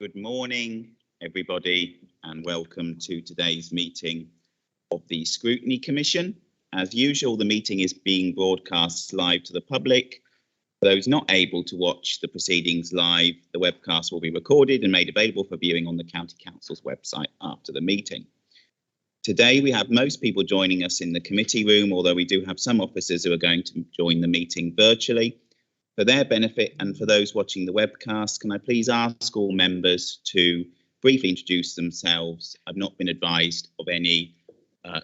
Good morning, everybody, and welcome to today's meeting of the Scrutiny Commission. As usual, the meeting is being broadcast live to the public. For those not able to watch the proceedings live, the webcast will be recorded and made available for viewing on the County Council's website after the meeting. Today, we have most people joining us in the committee room, although we do have some officers who are going to join the meeting virtually. For their benefit and for those watching the webcast, can I please ask all members to briefly introduce themselves? I've not been advised of any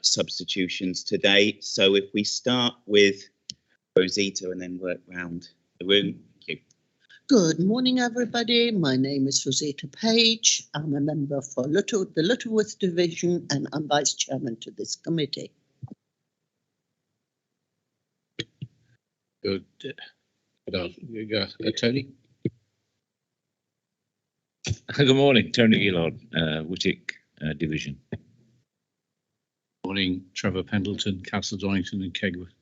substitutions today. So if we start with Rosita and then work round the room. Thank you. Good morning, everybody. My name is Rosita Page. I'm a member for the Littleworth Division and I'm Vice Chairman to this committee. Good. Tony. Good morning, Tony Gillard, Whittick Division. Morning, Trevor Pendleton, Castle Donington and Kegworth.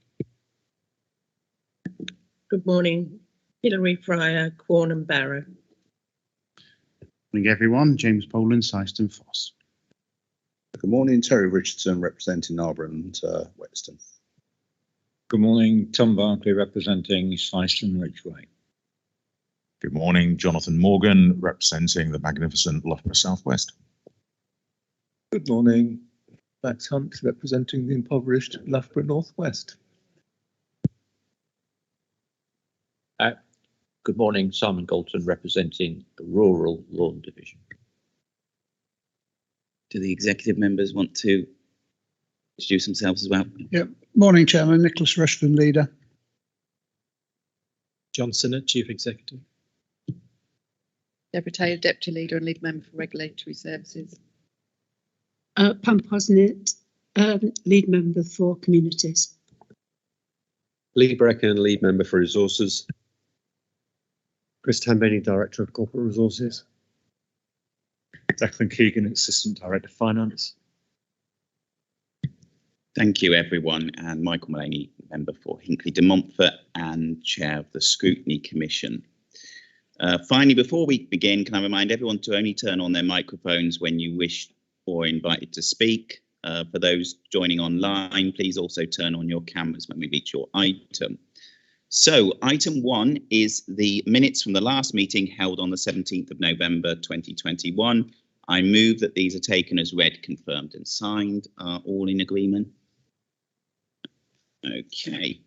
Good morning, Hilary Fryer, Quorn and Barrow. Morning everyone, James Poland, Syston Foss. Good morning, Terry Richardson representing Narborough and Whetstone. Good morning, Tom Barclay representing Syston Ridgeway. Good morning, Jonathan Morgan representing the magnificent Loughborough Southwest. Good morning, Max Hunt representing the impoverished Loughborough Northwest. Good morning, Simon Galton representing the Rural Lawn Division. Do the executive members want to introduce themselves as well? Yep. Morning, Chairman. Nicholas Rushton, Leader. John Sinnott, Chief Executive. Deborah Taylor, Deputy Leader and Lead Member for Regulatory Services. Pam Posnett, Lead Member for Communities. Lee Brecken, Lead Member for Resources. Chris Tambeni, Director of Corporate Resources. Declan Keegan, Assistant Director of Finance. Thank you, everyone, and Michael Mullaney, Member for Hinckley de Montfort and Chair of the Scrutiny Commission. Finally, before we begin, can I remind everyone to only turn on their microphones when you wish or are invited to speak. For those joining online, please also turn on your cameras when we reach your item. So, item 1 is the minutes from the last meeting held on the 17th of November 2021. I move that these are taken as read, confirmed and signed. Are all in agreement? Okay.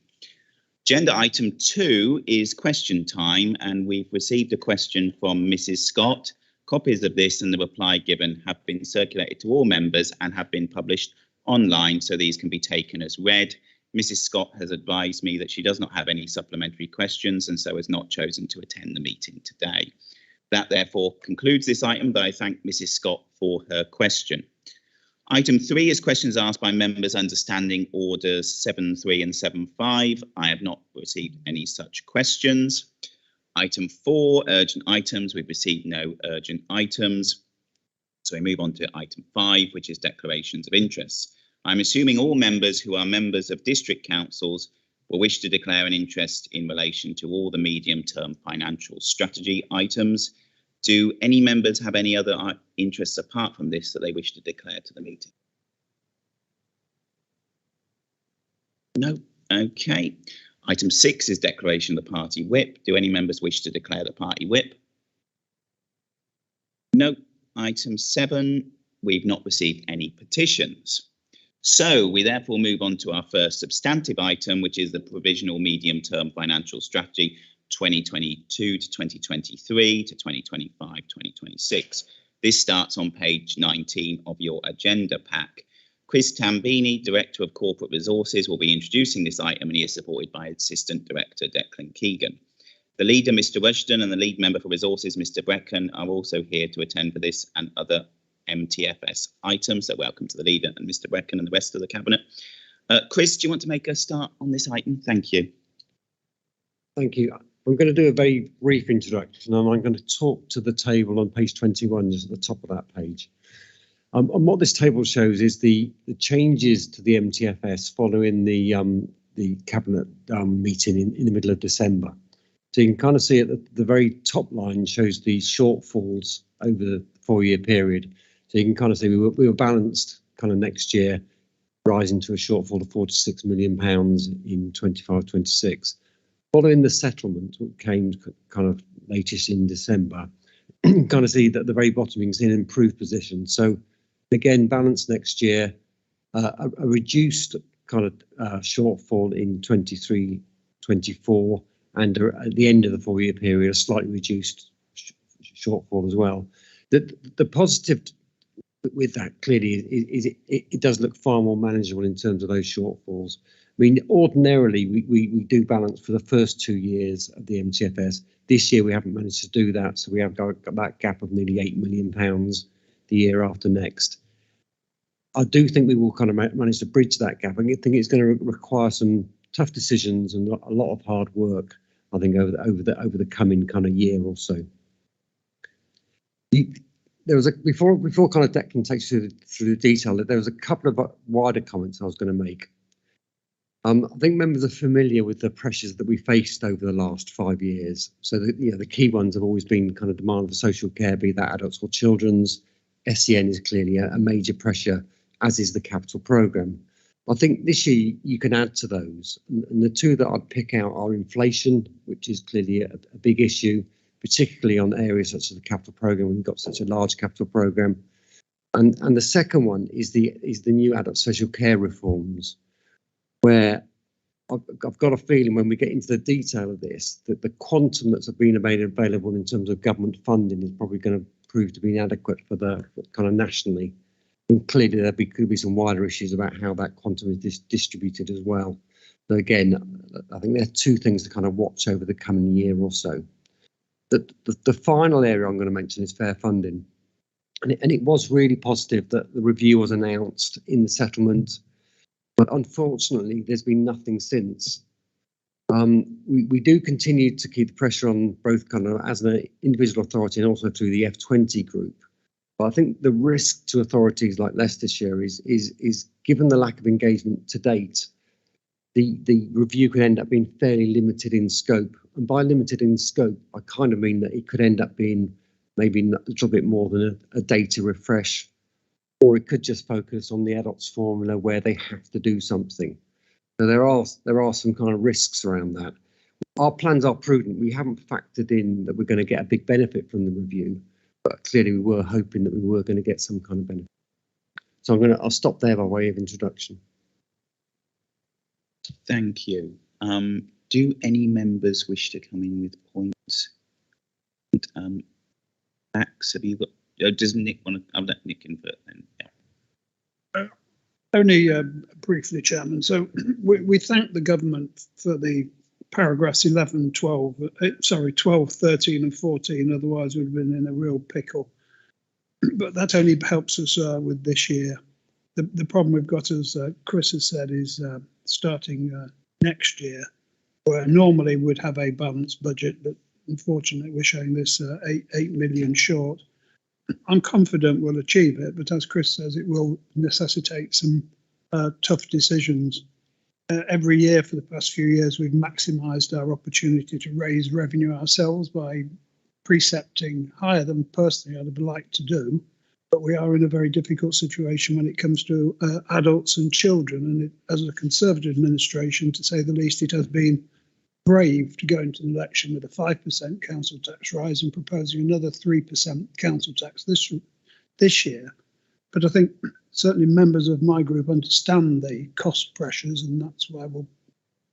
Agenda item 2 is question time, and we've received a question from Mrs. Scott. Copies of this and the reply given have been circulated to all members and have been published online, so these can be taken as read. Mrs. Scott has advised me that she does not have any supplementary questions and so has not chosen to attend the meeting today. That therefore concludes this item, but I thank Mrs. Scott for her question. Item 3 is questions asked by members understanding orders 7.3 and 7.5. I have not received any such questions. Item 4, urgent items. We've received no urgent items. So we move on to item 5, which is declarations of interest. I'm assuming all members who are members of district councils will wish to declare an interest in relation to all the medium-term financial strategy items. Do any members have any other interests apart from this that they wish to declare to the meeting? No? Okay. Item 6 is declaration of the party whip. Do any members wish to declare the party whip? No. Item 7, we've not received any petitions. So we therefore move on to our first substantive item, which is the provisional medium-term financial strategy 2022 to 2023 to 2025, 2026. This starts on page 19 of your agenda pack. Chris Tambeni, Director of Corporate Resources, will be introducing this item and he is supported by Assistant Director Declan Keegan. The leader, Mr. Rushton, and the lead member for Resources, Mr. Brecken, are also here to attend for this and other MTFS items. So welcome to the leader and Mr. Brecken and the rest of the cabinet. Chris, do you want to make a start on this item? Thank you. Thank you. I'm going to do a very brief introduction and I'm going to talk to the table on page 21, just at the top of that page. And what this table shows is the changes to the MTFS following the cabinet meeting in the middle of December. So you can kind of see at the very top line shows the shortfalls over the 4-year period. So you can kind of see we were balanced kind of next year, rising to a shortfall of £46 million in 25-26. Following the settlement, which came kind of latest in December, kind of see that at the very bottom you can see an improved position. So again, balance next year, a reduced kind of shortfall in 23-24, and at the end of the 4-year period, a slightly reduced shortfall as well. The positive with that clearly is it does look far more manageable in terms of those shortfalls. I mean, ordinarily we do balance for the first 2 years of the MTFS. This year we haven't managed to do that, so we have got that gap of nearly £8 million the year after next. I do think we will kind of manage to bridge that gap. I think it's going to require some tough decisions and a lot of hard work, I think, over the coming kind of year or so. There was before kind of Declan takes you through the detail, there was a couple of wider comments I was going to make. I think members are familiar with the pressures that we faced over the last 5 years. So the key ones have always been kind of demand for social care, be that adults or children's. SEN is clearly a major pressure, as is the capital programme. I think this year you can add to those, and the two that I'd pick out are inflation, which is clearly a big issue, particularly on areas such as the capital programme. We've got such a large capital programme, and the second one is the new adult social care reforms, where I've got a feeling when we get into the detail of this that the quantum that's been available in terms of government funding is probably going to prove to be inadequate for the kind of nationally. And clearly there could be some wider issues about how that quantum is distributed as well. So again, I think there are two things to kind of watch over the coming year or so. The final area I'm going to mention is fair funding. And it was really positive that the review was announced in the settlement, but unfortunately there's been nothing since. We do continue to keep the pressure on both kind of as an individual authority and also through the F20 group. But I think the risk to authorities like Leicestershire is given the lack of engagement to date, the review could end up being fairly limited in scope. And by limited in scope, I kind of mean that it could end up being maybe a little bit more than a data refresh, or it could just focus on the adults formula where they have to do something. So there are some kind of risks around that. Our plans are prudent. We haven't factored in that we're going to get a big benefit from the review, but clearly we were hoping that we were going to get some kind of benefit. So I'll stop there by way of introduction. Thank you. Do any members wish to come in with points? Max, have you got? Does Nick want to? I'll let Nick in first then. Yeah. Only briefly, Chairman. So we thank the government for the paragraphs 11, 12, 13 and 14, otherwise we'd have been in a real pickle. But that only helps us with this year. The problem we've got, as Chris has said, is starting next year, where normally we'd have a balanced budget, but unfortunately we're showing this 8 million short. I'm confident we'll achieve it, but as Chris says, it will necessitate some tough decisions. Every year for the past few years, we've maximised our opportunity to raise revenue ourselves by precepting higher than personally I'd like to do. But we are in a very difficult situation when it comes to adults and children. And as a Conservative administration, to say the least, it has been brave to go into an election with a 5% council tax rise and proposing another 3% council tax this year. But I think certainly members of my group understand the cost pressures, and that's why we'll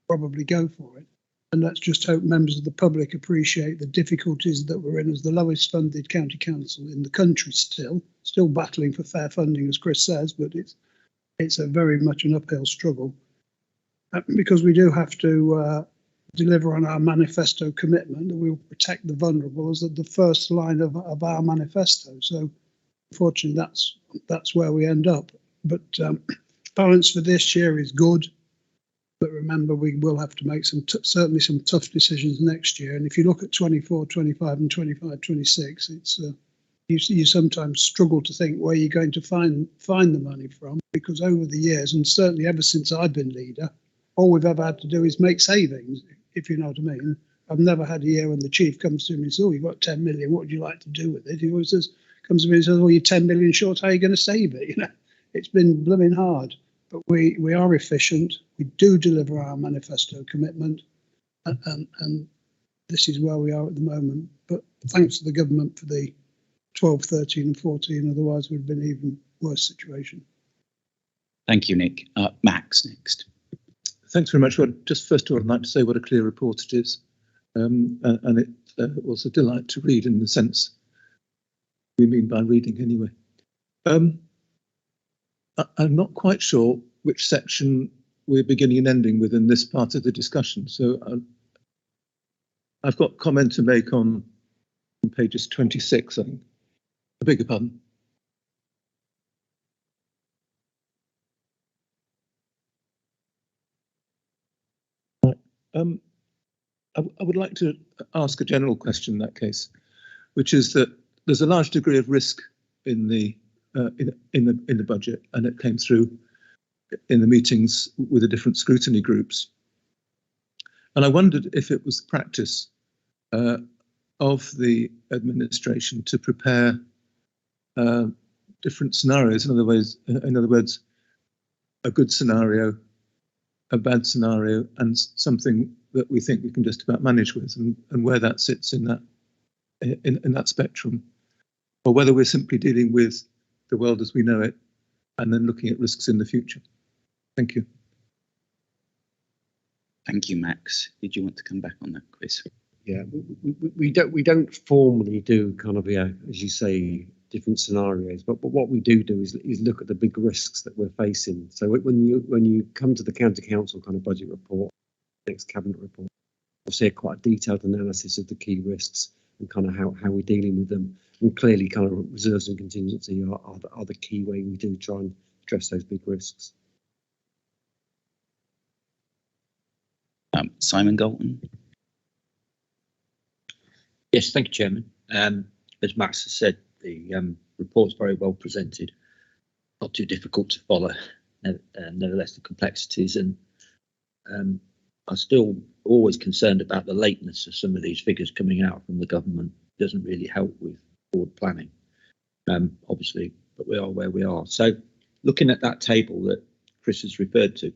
probably go for it. And let's just hope members of the public appreciate the difficulties that we're in as the lowest funded county council in the country still battling for fair funding, as Chris says, but it's a very much an uphill struggle. Because we do have to deliver on our manifesto commitment that we will protect the vulnerable as the first line of our manifesto. So unfortunately, that's where we end up. But balance for this year is good. But remember, we will have to make certainly some tough decisions next year. And if you look at 24, 25 and 25, 26, it's you sometimes struggle to think where you're going to find the money from, because over the years, and certainly ever since I've been leader, all we've ever had to do is make savings, if you know what I mean. I've never had a year when the chief comes to me and says, "Oh, you've got 10 million. What would you like to do with it?" He always comes to me and says, "Oh, you're 10 million short. How are you going to save it?" You know, it's been blooming hard, but we are efficient. We do deliver our manifesto commitment, and this is where we are at the moment. But thanks to the government for the 12, 13 and 14, otherwise we'd have been even worse situation. Thank you, Nick. Max next. Thanks very much. Well, just first of all, I'd like to say what a clear report it is. And it was a delight to read in the sense we mean by reading anyway. I'm not quite sure which section we're beginning and ending with in this part of the discussion. So I've got comment to make on pages 26, I think. I beg your pardon. I would like to ask a general question in that case, which is that there's a large degree of risk in the budget, and it came through in the meetings with the different scrutiny groups. And I wondered if it was the practice of the administration to prepare different scenarios. In other words, a good scenario, a bad scenario, and something that we think we can just about manage with, and where that sits in that spectrum, or whether we're simply dealing with the world as we know it and then looking at risks in the future. Thank you. Thank you, Max. Did you want to come back on that, Chris? Yeah, we don't formally do kind of, yeah, as you say, different scenarios, but what we do is look at the big risks that we're facing. So when you come to the county council kind of budget report, next cabinet report, you'll see quite a detailed analysis of the key risks and kind of how we're dealing with them. And clearly, kind of reserves and contingency are the key way we do try and address those big risks. Simon Galton. Yes, thank you, Chairman. As Max has said, the report's very well presented, not too difficult to follow. Nevertheless, the complexities, and I'm still always concerned about the lateness of some of these figures coming out from the government. It doesn't really help with forward planning, obviously, but we are where we are. So looking at that table that Chris has referred to,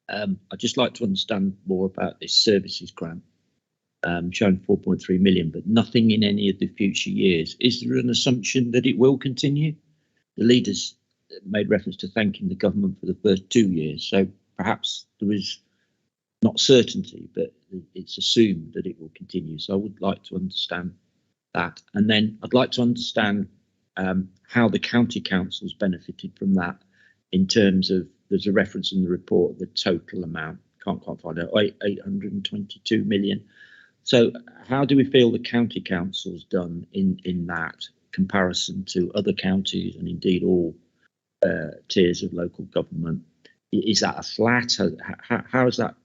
I'd just like to understand more about this services grant, showing 4.3 million, but nothing in any of the future years. Is there an assumption that it will continue? The leaders made reference to thanking the government for the first 2 years, so perhaps there is not certainty, but it's assumed that it will continue. So I would like to understand that. And then I'd like to understand how the county councils benefited from that in terms of, there's a reference in the report, the total amount, can't quite find it, 822 million. So how do we feel the county council's done in that comparison to other counties and indeed all tiers of local government? Is that a flat? How is that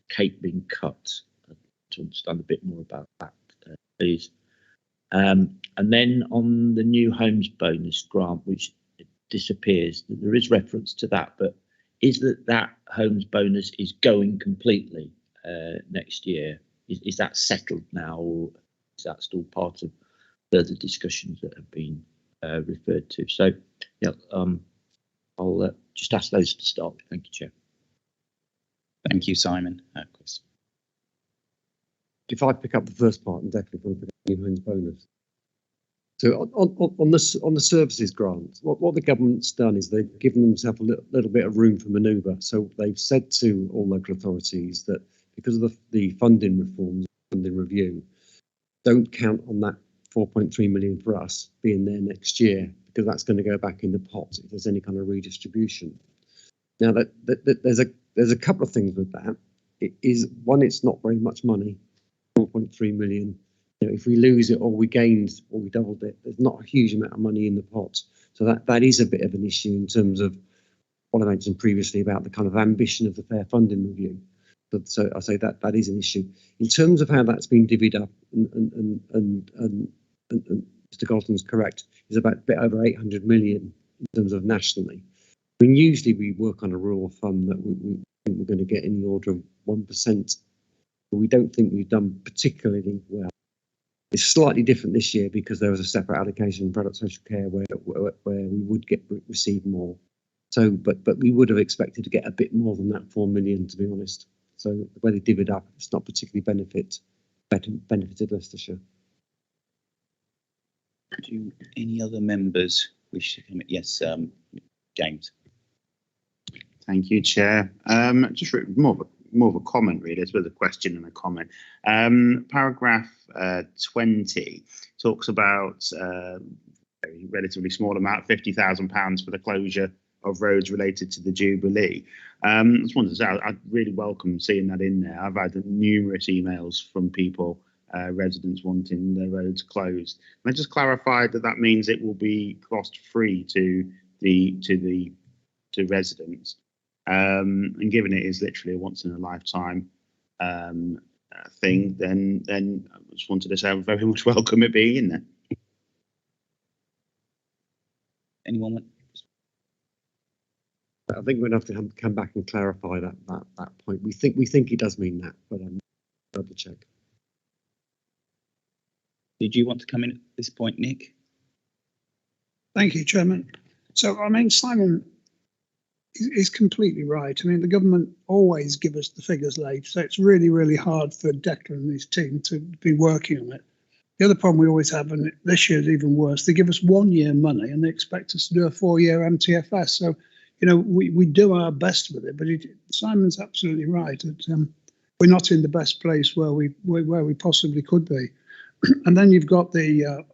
cake being cut? To understand a bit more about that, please. And then on the new homes bonus grant, which disappears, there is reference to that, but is that homes bonus is going completely next year? Is that settled now, or is that still part of further discussions that have been referred to? So, yeah, I'll just ask those to start. Thank you, Chair. Thank you, Simon. Chris. If I pick up the first part, and definitely want to pick up the new homes bonus. So on the services grant, what the government's done is they've given themselves a little bit of room for manoeuvre. So they've said to all local authorities that because of the funding reforms, funding review, don't count on that 4.3 million for us being there next year, because that's going to go back in the pot if there's any kind of redistribution. Now there's a couple of things with that. It is one, it's not very much money, 4.3 million. You know, if we lose it or we gained or we doubled it, there's not a huge amount of money in the pot. So that is a bit of an issue in terms of what I mentioned previously about the kind of ambition of the fair funding review. But so I say that is an issue. In terms of how that's been divvied up, and Mr. Galton's correct, is about a bit over 800 million in terms of nationally. I mean, usually we work on a rule of thumb that we think we're going to get in the order of 1% but we don't think we've done particularly well. It's slightly different this year because there was a separate allocation for adult social care where we would receive more. So, but we would have expected to get a bit more than that 4 million, to be honest. So the way they divvied up, it's not particularly benefited Leicestershire. Do any other members wish to come? Yes, James. Thank you, Chair. Just more of a comment, really. It's both a question and a comment. Paragraph 20 talks about a relatively small amount, £50,000 for the closure of roads related to the Jubilee. I just wanted to say I'd really welcome seeing that in there. I've had numerous emails from people, residents wanting their roads closed. And I just clarified that means it will be cost free to residents. And given it is literally a once in a lifetime thing, then I just wanted to say I very much welcome it being in there. Anyone want? I think we're going to have to come back and clarify that point. We think it does mean that, but double check. Did you want to come in at this point, Nick? Thank you, Chairman. So, I mean, Simon is completely right. I mean, the government always give us the figures late, so it's really, really hard for Dept and his team to be working on it. The other problem we always have, and this year is even worse, they give us 1 year money and they expect us to do a 4-year MTFS. So, you know, we do our best with it, but Simon's absolutely right. We're not in the best place where we possibly could be. And then you've got the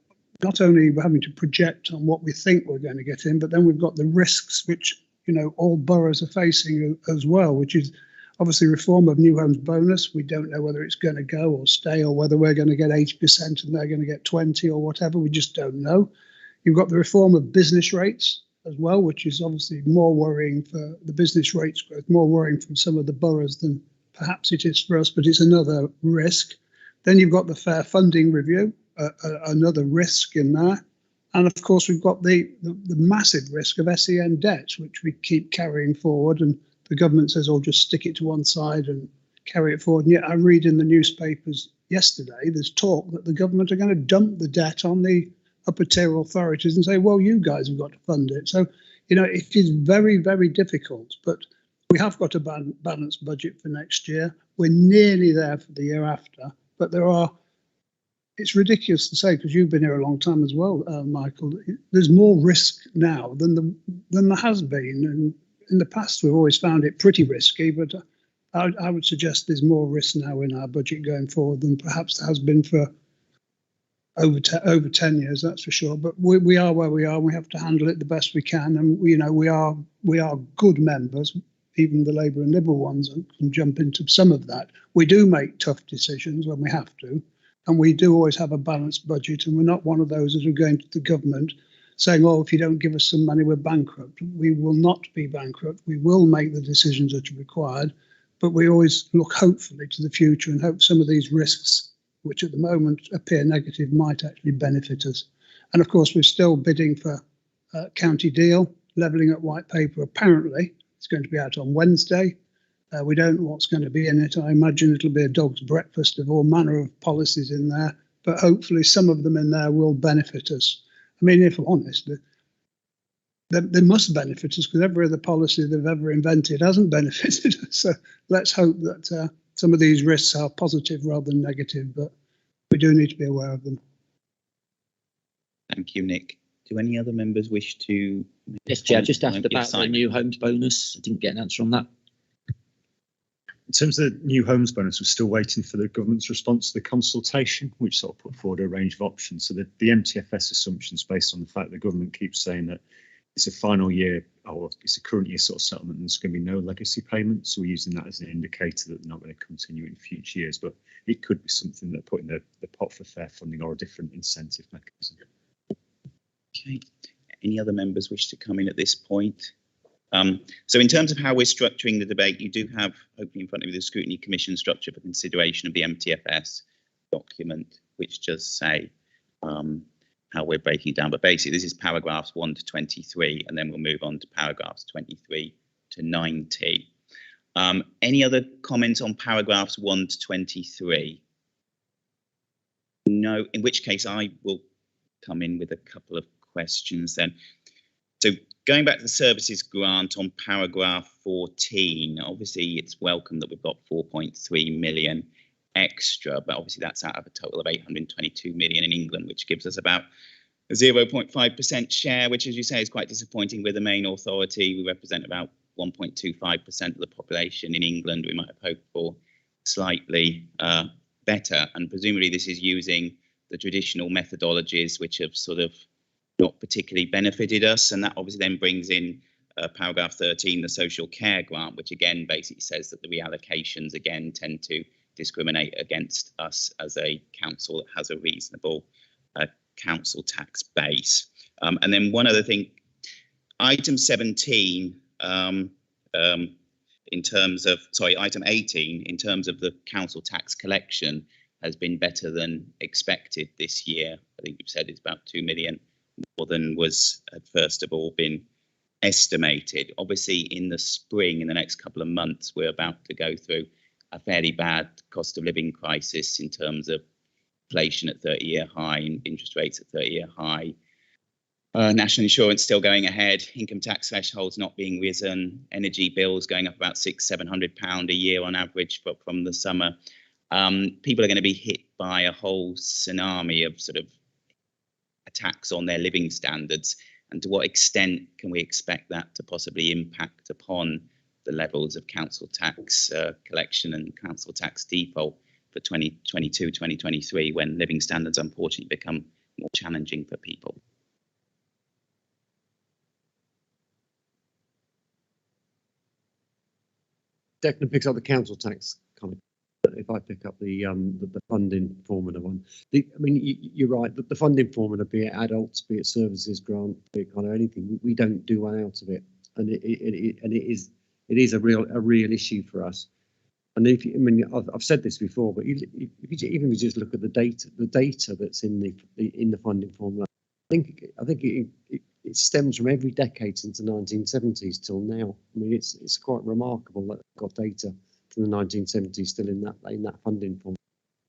not only having to project on what we think we're going to get in, but then we've got the risks which, you know, all boroughs are facing as well, which is obviously reform of new homes bonus. We don't know whether it's going to go or stay, or whether we're going to get 80% and they're going to get 20 or whatever. We just don't know. You've got the reform of business rates as well, which is obviously more worrying for the business rates growth, more worrying from some of the boroughs than perhaps it is for us, but it's another risk. Then you've got the fair funding review, another risk in there. And of course, we've got the massive risk of SEN debts, which we keep carrying forward. And the government says, oh, just stick it to one side and carry it forward. And yet I read in the newspapers yesterday, there's talk that the government are going to dump the debt on the upper tier authorities and say, well, you guys have got to fund it. So, you know, it is very, very difficult. But we have got a balanced budget for next year. We're nearly there for the year after. But it's ridiculous to say, because you've been here a long time as well, Michael, there's more risk now than there has been. And in the past, we've always found it pretty risky, but I would suggest there's more risk now in our budget going forward than perhaps there has been for over 10 years, that's for sure. But we are where we are, and we have to handle it the best we can. And, you know, we are good members. Even the Labour and Liberal ones can jump into some of that. We do make tough decisions when we have to, and we do always have a balanced budget, and we're not one of those that are going to the government saying, oh, if you don't give us some money, we're bankrupt. We will not be bankrupt. We will make the decisions that are required, but we always look hopefully to the future and hope some of these risks, which at the moment appear negative, might actually benefit us. And of course, we're still bidding for County Deal, levelling up white paper apparently. It's going to be out on Wednesday. We don't know what's going to be in it. I imagine it'll be a dog's breakfast of all manner of policies in there, but hopefully some of them in there will benefit us. I mean, if I'm honest, they must benefit us, because every other policy they've ever invented hasn't benefited us. So let's hope that some of these risks are positive rather than negative, but we do need to be aware of them. Thank you, Nick. Do any other members wish to? Yes, Chair, I just asked about the new homes bonus. I didn't get an answer on that. In terms of the new homes bonus, we're still waiting for the government's response to the consultation, which sort of put forward a range of options. So the MTFS assumptions based on the fact the government keeps saying that it's a final year, or it's a current year sort of settlement, and there's going to be no legacy payments. So we're using that as an indicator that they're not going to continue in future years, but it could be something that put in the pot for fair funding or a different incentive mechanism. Okay. Any other members wish to come in at this point? So in terms of how we're structuring the debate, you do have open in front of you the Scrutiny Commission structure for consideration of the MTFS document, which does say how we're breaking it down. But basically, this is paragraphs 1 to 23, and then we'll move on to paragraphs 23 to 90. Any other comments on paragraphs 1 to 23? No, in which case I will come in with a couple of questions then. So going back to the services grant on paragraph 14, obviously it's welcome that we've got 4.3 million extra, but obviously that's out of a total of 822 million in England, which gives us about a 0.5% share, which, as you say, is quite disappointing. We're the main authority. We represent about 1.25% of the population in England. We might have hoped for slightly better, and presumably this is using the traditional methodologies which have sort of not particularly benefited us, and that obviously then brings in paragraph 13, the social care grant, which again basically says that the reallocations again tend to discriminate against us as a council that has a reasonable council tax base. And then one other thing, item 17, in terms of, sorry, item 18, in terms of the council tax collection, has been better than expected this year. I think you've said it's about 2 million more than was had first of all been estimated. Obviously, in the spring, in the next couple of months, we're about to go through a fairly bad cost of living crisis in terms of inflation at 30-year high and interest rates at 30-year high. National insurance still going ahead, income tax thresholds not being risen, energy bills going up about £600-700 a year on average from the summer. People are going to be hit by a whole tsunami of sort of attacks on their living standards. And to what extent can we expect that to possibly impact upon the levels of council tax collection and council tax default for 2022, 2023, when living standards unfortunately become more challenging for people? Declan picks up the council tax kind of. If I pick up the funding formula one, I mean you're right. The funding formula, be it adults, be it services grant, be it kind of anything, we don't do one out of it, and it is a real issue for us. And if you, I mean I've said this before, but even if you just look at the data that's in the funding formula, I think it stems from every decade since the 1970s till now. I mean it's quite remarkable that we've got data from the 1970s still in that funding form.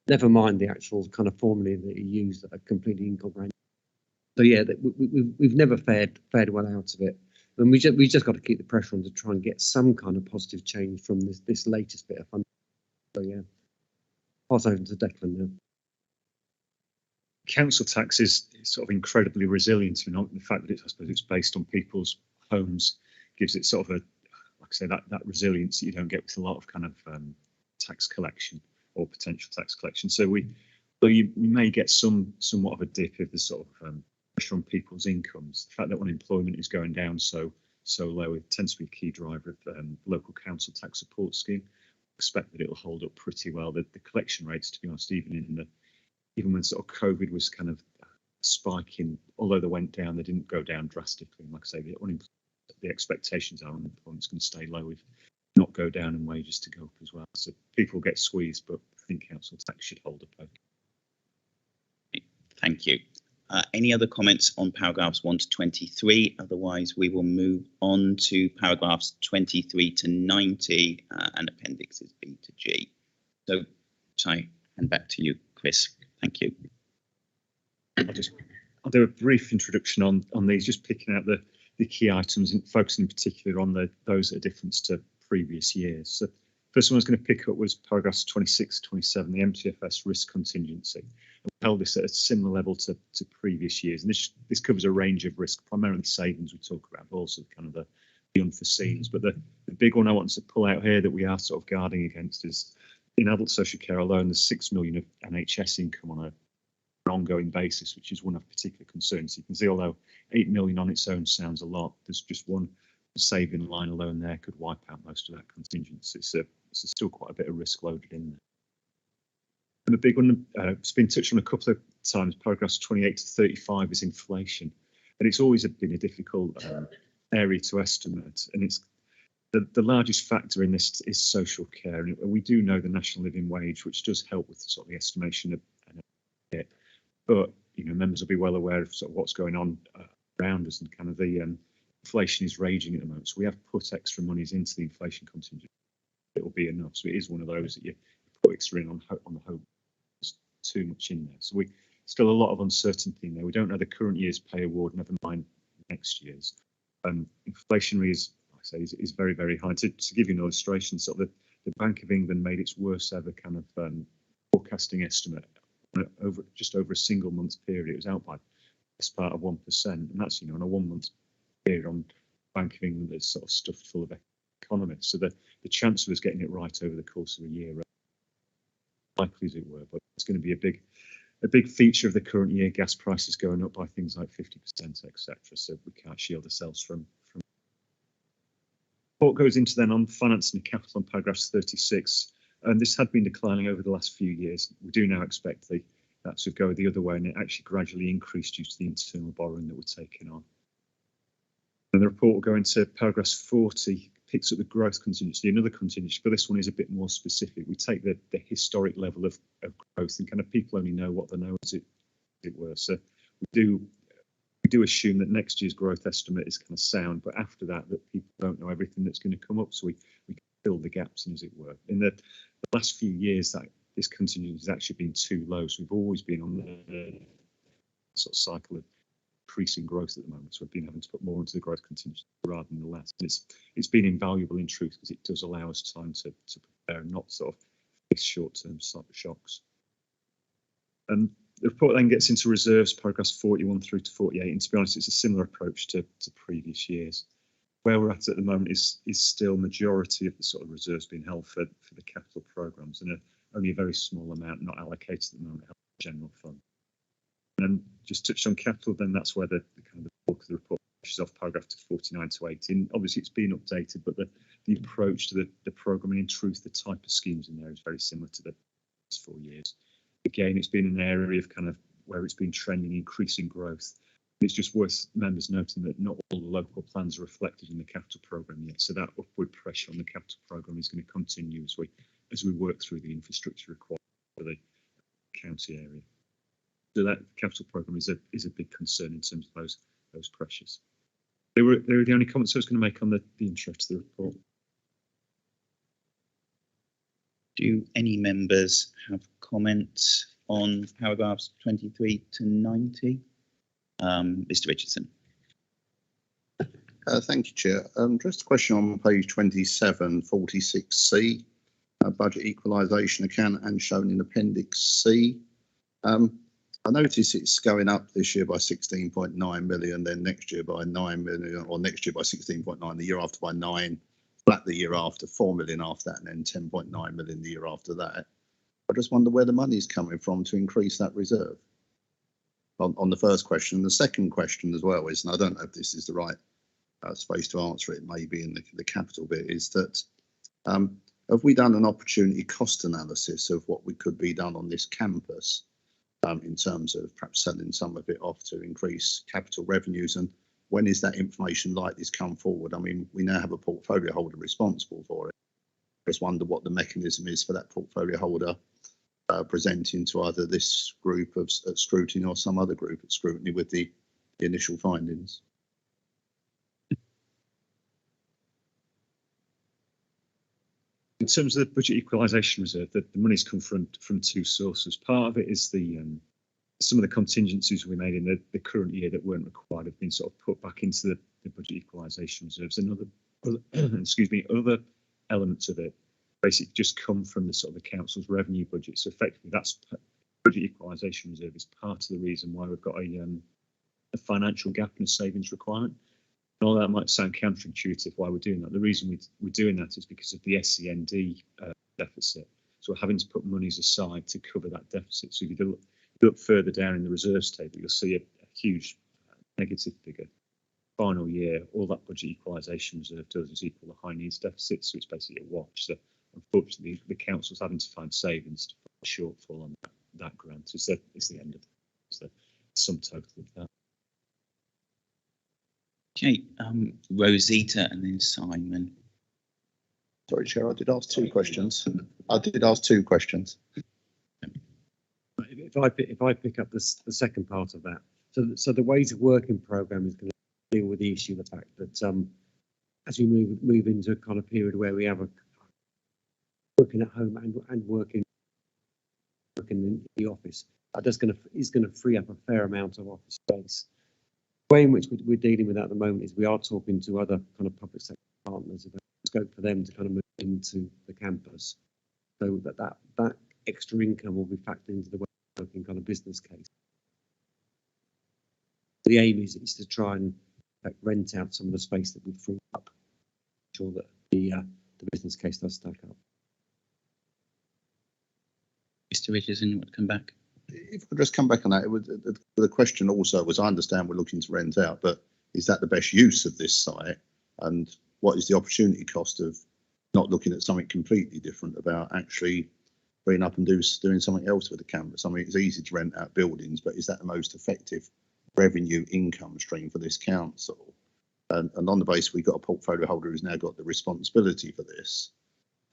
Never mind the actual kind of formulae that you use that are completely incomprehensible. So yeah, we've never fared well out of it, and we just got to keep the pressure on to try and get some kind of positive change from this latest bit of funding. So yeah, pass over to Declan now. Council tax is sort of incredibly resilient. You know, the fact that I suppose it's based on people's homes gives it sort of a, like I say, that resilience that you don't get with a lot of kind of tax collection or potential tax collection. So we may get somewhat of a dip if there's sort of pressure on people's incomes. The fact that unemployment is going down so low, it tends to be a key driver of the local council tax support scheme. I expect that it'll hold up pretty well. The collection rates, to be honest, even when sort of COVID was kind of spiking, although they went down, they didn't go down drastically. And like I say, the expectations are unemployment's going to stay low, if not go down, and wages to go up as well. So people get squeezed, but I think council tax should hold up okay. Thank you. Any other comments on paragraphs 1 to 23? Otherwise, we will move on to paragraphs 23 to 90 and appendixes B to G. So, shall I hand back to you, Chris? Thank you. I'll do a brief introduction on these, just picking out the key items and focusing in particular on those that are different to previous years. So first one I was going to pick up was paragraphs 26, 27, the MTFS risk contingency. We held this at a similar level to previous years, and this covers a range of risk, primarily savings we talk about, but also kind of the unforeseens. But the big one I want to pull out here that we are sort of guarding against is in adult social care alone, there's 6 million of NHS income on an ongoing basis, which is one of particular concern. So you can see, although 8 million on its own sounds a lot, there's just one saving line alone there could wipe out most of that contingency. So it's still quite a bit of risk loaded in there. And the big one, it's been touched on a couple of times, paragraphs 28 to 35 is inflation. And it's always been a difficult area to estimate. And it's the largest factor in this is social care. And we do know the national living wage, which does help with sort of the estimation of it. But, you know, members will be well aware of sort of what's going on around us, and kind of the inflation is raging at the moment. So we have put extra monies into the inflation contingent be enough. So it is one of those that you put extra in on the hope there's too much in there. So we still a lot of uncertainty in there. We don't know the current year's pay award, never mind next year's. Inflationary is, like I say, is very, very high. To give you an illustration, sort of the Bank of England made its worst ever kind of forecasting estimate just over a single month period. It was out by this part of 1%, and that's on a 1 month period on Bank of England that's sort of stuffed full of economists. So the chance of us getting it right over the course of a year, likely as it were, but it's going to be a big feature of the current year. Gas prices going up by things like 50%, etc. So we can't shield ourselves from. What goes into then on financing and capital on paragraphs 36, and this had been declining over the last few years. We do now expect that to go the other way, and it actually gradually increased due to the internal borrowing that we're taking on. And the report will go into paragraph 40, picks up the growth contingency, another contingency, but this one is a bit more specific. We take the historic level of growth, and kind of people only know what they know, as it were. So we do assume that next year's growth estimate is kind of sound, but after that people don't know everything that's going to come up, so we can fill the gaps in, as it were. In the last few years, that this contingency has actually been too low, so we've always been on the sort of cycle of increasing growth at the moment, so we've been having to put more into the growth contingency rather than the less. And it's been invaluable in truth, because it does allow us time to prepare and not sort of face short-term shocks. And the report then gets into reserves, paragraphs 41 through to 48, and to be honest, it's a similar approach to previous years. Where we're at the moment is still majority of the sort of reserves being held for the capital programmes, and only a very small amount not allocated at the moment held for the general fund. And just touched on capital, then that's where the kind of the bulk of the report pushes off paragraph to 49 to 80. Obviously it's been updated, but the approach to the programme, and in truth the type of schemes in there is very similar to the last 4 years. Again, it's been an area of kind of where it's been trending, increasing growth. It's just worth members noting that not all the local plans are reflected in the capital programme yet, so that upward pressure on the capital programme is going to continue as we work through the infrastructure required for the county area. So that capital programme is a big concern in terms of those pressures. They were the only comments I was going to make on the intro to the report. Do any members have comments on paragraphs 23 to 90? Mr. Richardson. Thank you, Chair. Just a question on page 27, 46C, budget equalisation account, and shown in Appendix C. I notice it's going up this year by 16.9 million, then next year by 9 million, or next year by 16.9, the year after by 9, flat the year after, 4 million after that, and then 10.9 million the year after that. I just wonder where the money's coming from to increase that reserve. On the first question. The second question as well is, and I don't know if this is the right space to answer it, maybe in the capital bit, is that have we done an opportunity cost analysis of what we could be done on this campus in terms of perhaps selling some of it off to increase capital revenues, and when is that information likely to come forward? I mean, we now have a portfolio holder responsible for it. I just wonder what the mechanism is for that portfolio holder presenting to either this group at Scrutiny or some other group at Scrutiny with the initial findings. In terms of the budget equalisation reserve, the money's come from two sources. Part of it is some of the contingencies we made in the current year that weren't required have been sort of put back into the budget equalisation reserves. And other elements of it basically just come from the sort of the council's revenue budget. So effectively, that's budget equalisation reserve is part of the reason why we've got a financial gap and a savings requirement. And all that might sound counterintuitive why we're doing that. The reason we're doing that is because of the SEND deficit. So we're having to put monies aside to cover that deficit. So if you look further down in the reserves table, you'll see a huge negative figure. Final year, all that budget equalisation reserve does is equal the high needs deficit, so it's basically a wash. So unfortunately, the council's having to find savings to put a shortfall on that grant. It's the end of the sum total of that. Okay, Rosita and then Simon. Sorry, Chair, I did ask two questions. If I pick up the second part of that, so the ways of working programme is going to deal with the issue of the fact that as we move into a kind of period where we have working at home and working in the office. That is going to free up a fair amount of office space. The way in which we're dealing with that at the moment is we are talking to other kind of public sector partners about scope for them to kind of move into the campus, so that extra income will be factored into the working kind of business case. The aim is to try and rent out some of the space that we've freed up, ensure that the business case does stack up. Mr. Richardson would come back. If I could just come back on that, the question also was, I understand we're looking to rent out, but is that the best use of this site? And what is the opportunity cost of not looking at something completely different, about actually freeing up and doing something else with the campus? I mean, it's easy to rent out buildings, but is that the most effective revenue income stream for this council? And on the basis we've got a portfolio holder who's now got the responsibility for this,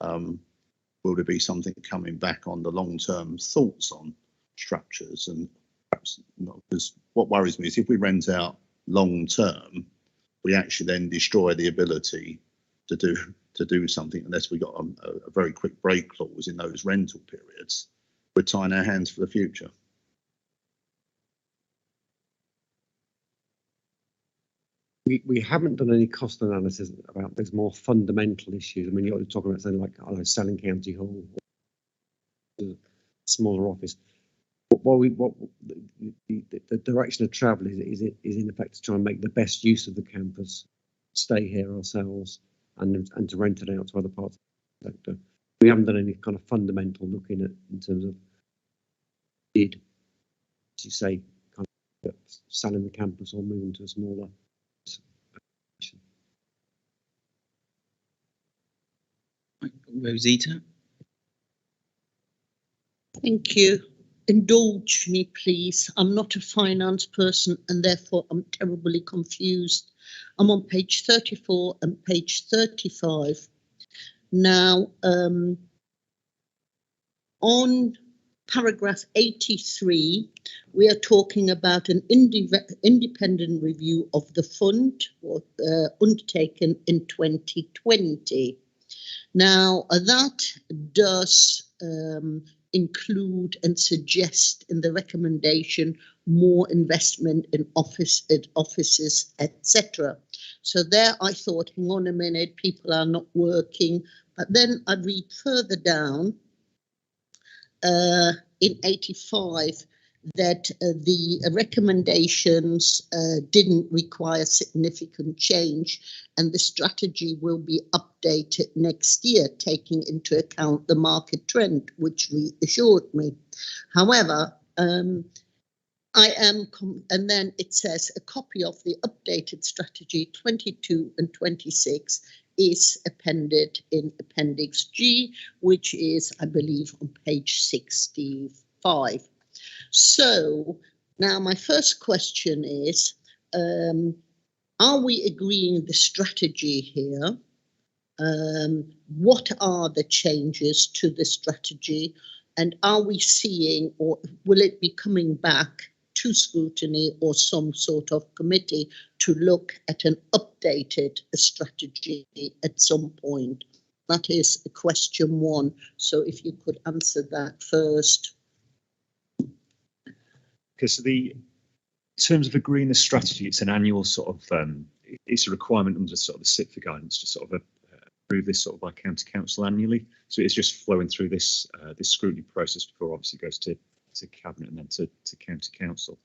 will there be something coming back on the long-term thoughts on structures? And perhaps not, because what worries me is if we rent out long-term, we actually then destroy the ability to do something unless we got a very quick break clause in those rental periods. We're tying our hands for the future. We haven't done any cost analysis about these more fundamental issues. I mean, you're talking about something like, I don't know, selling County Hall, or a smaller office. The direction of travel is in effect to try and make the best use of the campus, stay here ourselves, and to rent it out to other parts of the sector. We haven't done any kind of fundamental looking at in terms of as you say, kind of selling the campus or moving to a smaller. Rosita. Thank you. Indulge me, please. I'm not a finance person and therefore I'm terribly confused. I'm on page 34 and page 35. Now, on paragraph 83, we are talking about an independent review of the fund undertaken in 2020. Now, that does include and suggest in the recommendation more investment in offices, etc. So there I thought, hang on a minute, people are not working. But then I read further down in 85 that the recommendations didn't require significant change and the strategy will be updated next year, taking into account the market trend, which reassured me. However, and then it says a copy of the updated strategy 22 and 26 is appended in Appendix G, which is, I believe, on page 65. So now my first question is, are we agreeing the strategy here? What are the changes to the strategy? And are we seeing, or will it be coming back to scrutiny or some sort of committee to look at an updated strategy at some point? That is question one. So if you could answer that first. Because in terms of agreeing the strategy, it's an annual sort of, it's a requirement under sort of the SIPFA guidance to sort of approve this sort of by county council annually. So it's just flowing through this this scrutiny process before obviously it goes to cabinet and then to county council.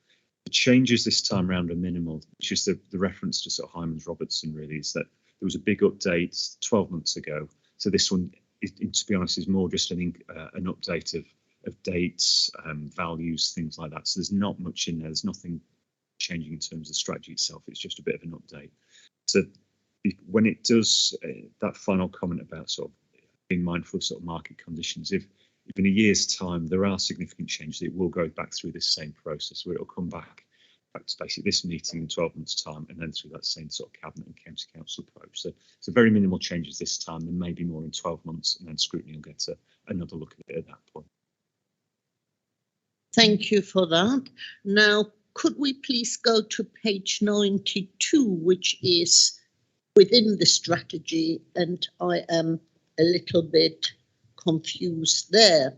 The changes this time around are minimal. It's just the reference to sort of Hymans Robertson really is that there was a big update 12 months ago. So this one, to be honest, is more just an update of dates, values, things like that. So there's not much in there. There's nothing changing in terms of the strategy itself. It's just a bit of an update. So when it does that final comment about sort of being mindful of sort of market conditions, if in a year's time there are significant changes, it will go back through this same process where it'll come back to basically this meeting in 12 months' time and then through that same sort of cabinet and county council approach. So very minimal changes this time. There may be more in 12 months and then scrutiny will get another look at it at that point. Thank you for that. Now, could we please go to page 92, which is within the strategy, and I am a little bit confused there.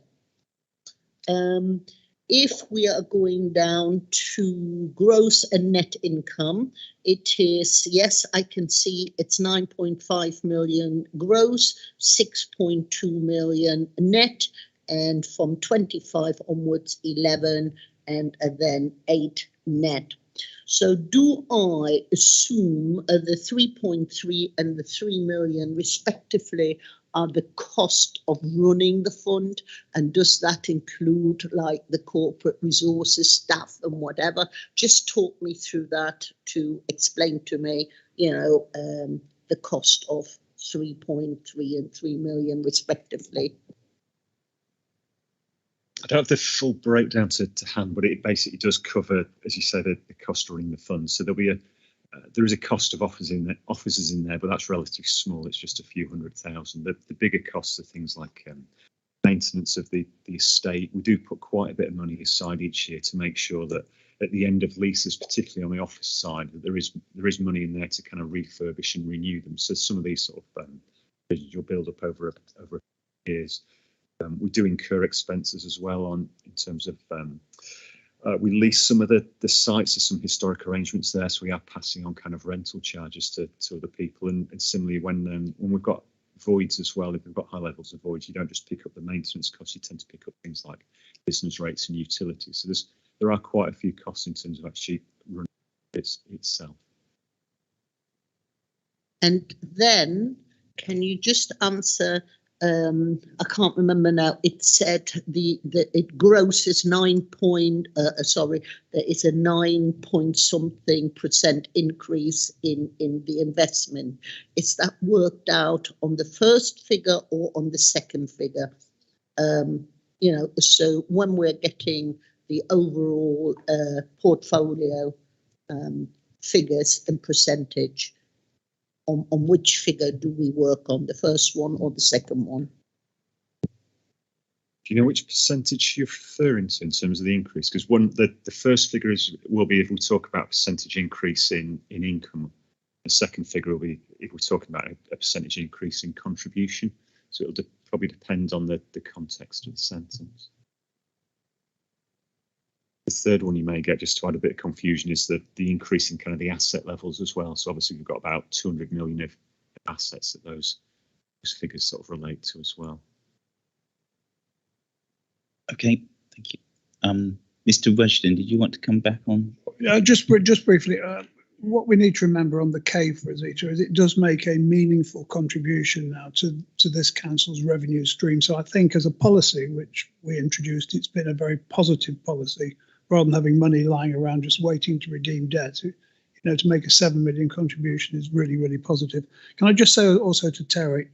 If we are going down to gross and net income, it is, yes, I can see it's 9.5 million gross, 6.2 million net, and from 25 onwards, 11, and then 8 net. So do I assume the 3.3 and the 3 million respectively are the cost of running the fund, and does that include like the corporate resources, staff and whatever? Just talk me through that to explain to me, you know, the cost of 3.3 and 3 million respectively. I don't have the full breakdown to hand, but it basically does cover, as you say, the cost of running the fund. So there'll be there is a cost of officers in there, but that's relatively small. It's just a few $100,000. The bigger costs are things like maintenance of the estate. We do put quite a bit of money aside each year to make sure that at the end of leases, particularly on the office side, that there is money in there to kind of refurbish and renew them. So some of these sort of you'll build up over years. We do incur expenses as well in terms of we lease some of the sites to some historic arrangements there, so we are passing on kind of rental charges to other people. And similarly, when we've got voids as well, if we've got high levels of voids, you don't just pick up the maintenance costs, you tend to pick up things like business rates and utilities. So there are quite a few costs in terms of actually running itself. And then, can you just answer? I can't remember now. It said it grosses 9 point. Sorry, there is a 9 point something % increase in the investment. Is that worked out on the first figure or on the second figure? You know, so when we're getting the overall portfolio figures and percentage, on which figure do we work on, the first one or the second one? Do you know which percentage you're referring to in terms of the increase? Because the first figure will be if we talk about percentage increase in income. The second figure will be if we're talking about a percentage increase in contribution. So it'll probably depend on the context of the sentence. The third one you may get, just to add a bit of confusion, is the increase in kind of the asset levels as well. So obviously we've got about 200 million of assets that those figures sort of relate to as well. Okay, thank you. Mr. Rushton, did you want to come back on? Just briefly, what we need to remember on the K for Rosita is it does make a meaningful contribution now to this council's revenue stream. So I think as a policy, which we introduced, it's been a very positive policy, rather than having money lying around just waiting to redeem debt. You know, to make a 7 million contribution is really, really positive. Can I just say also to Terry,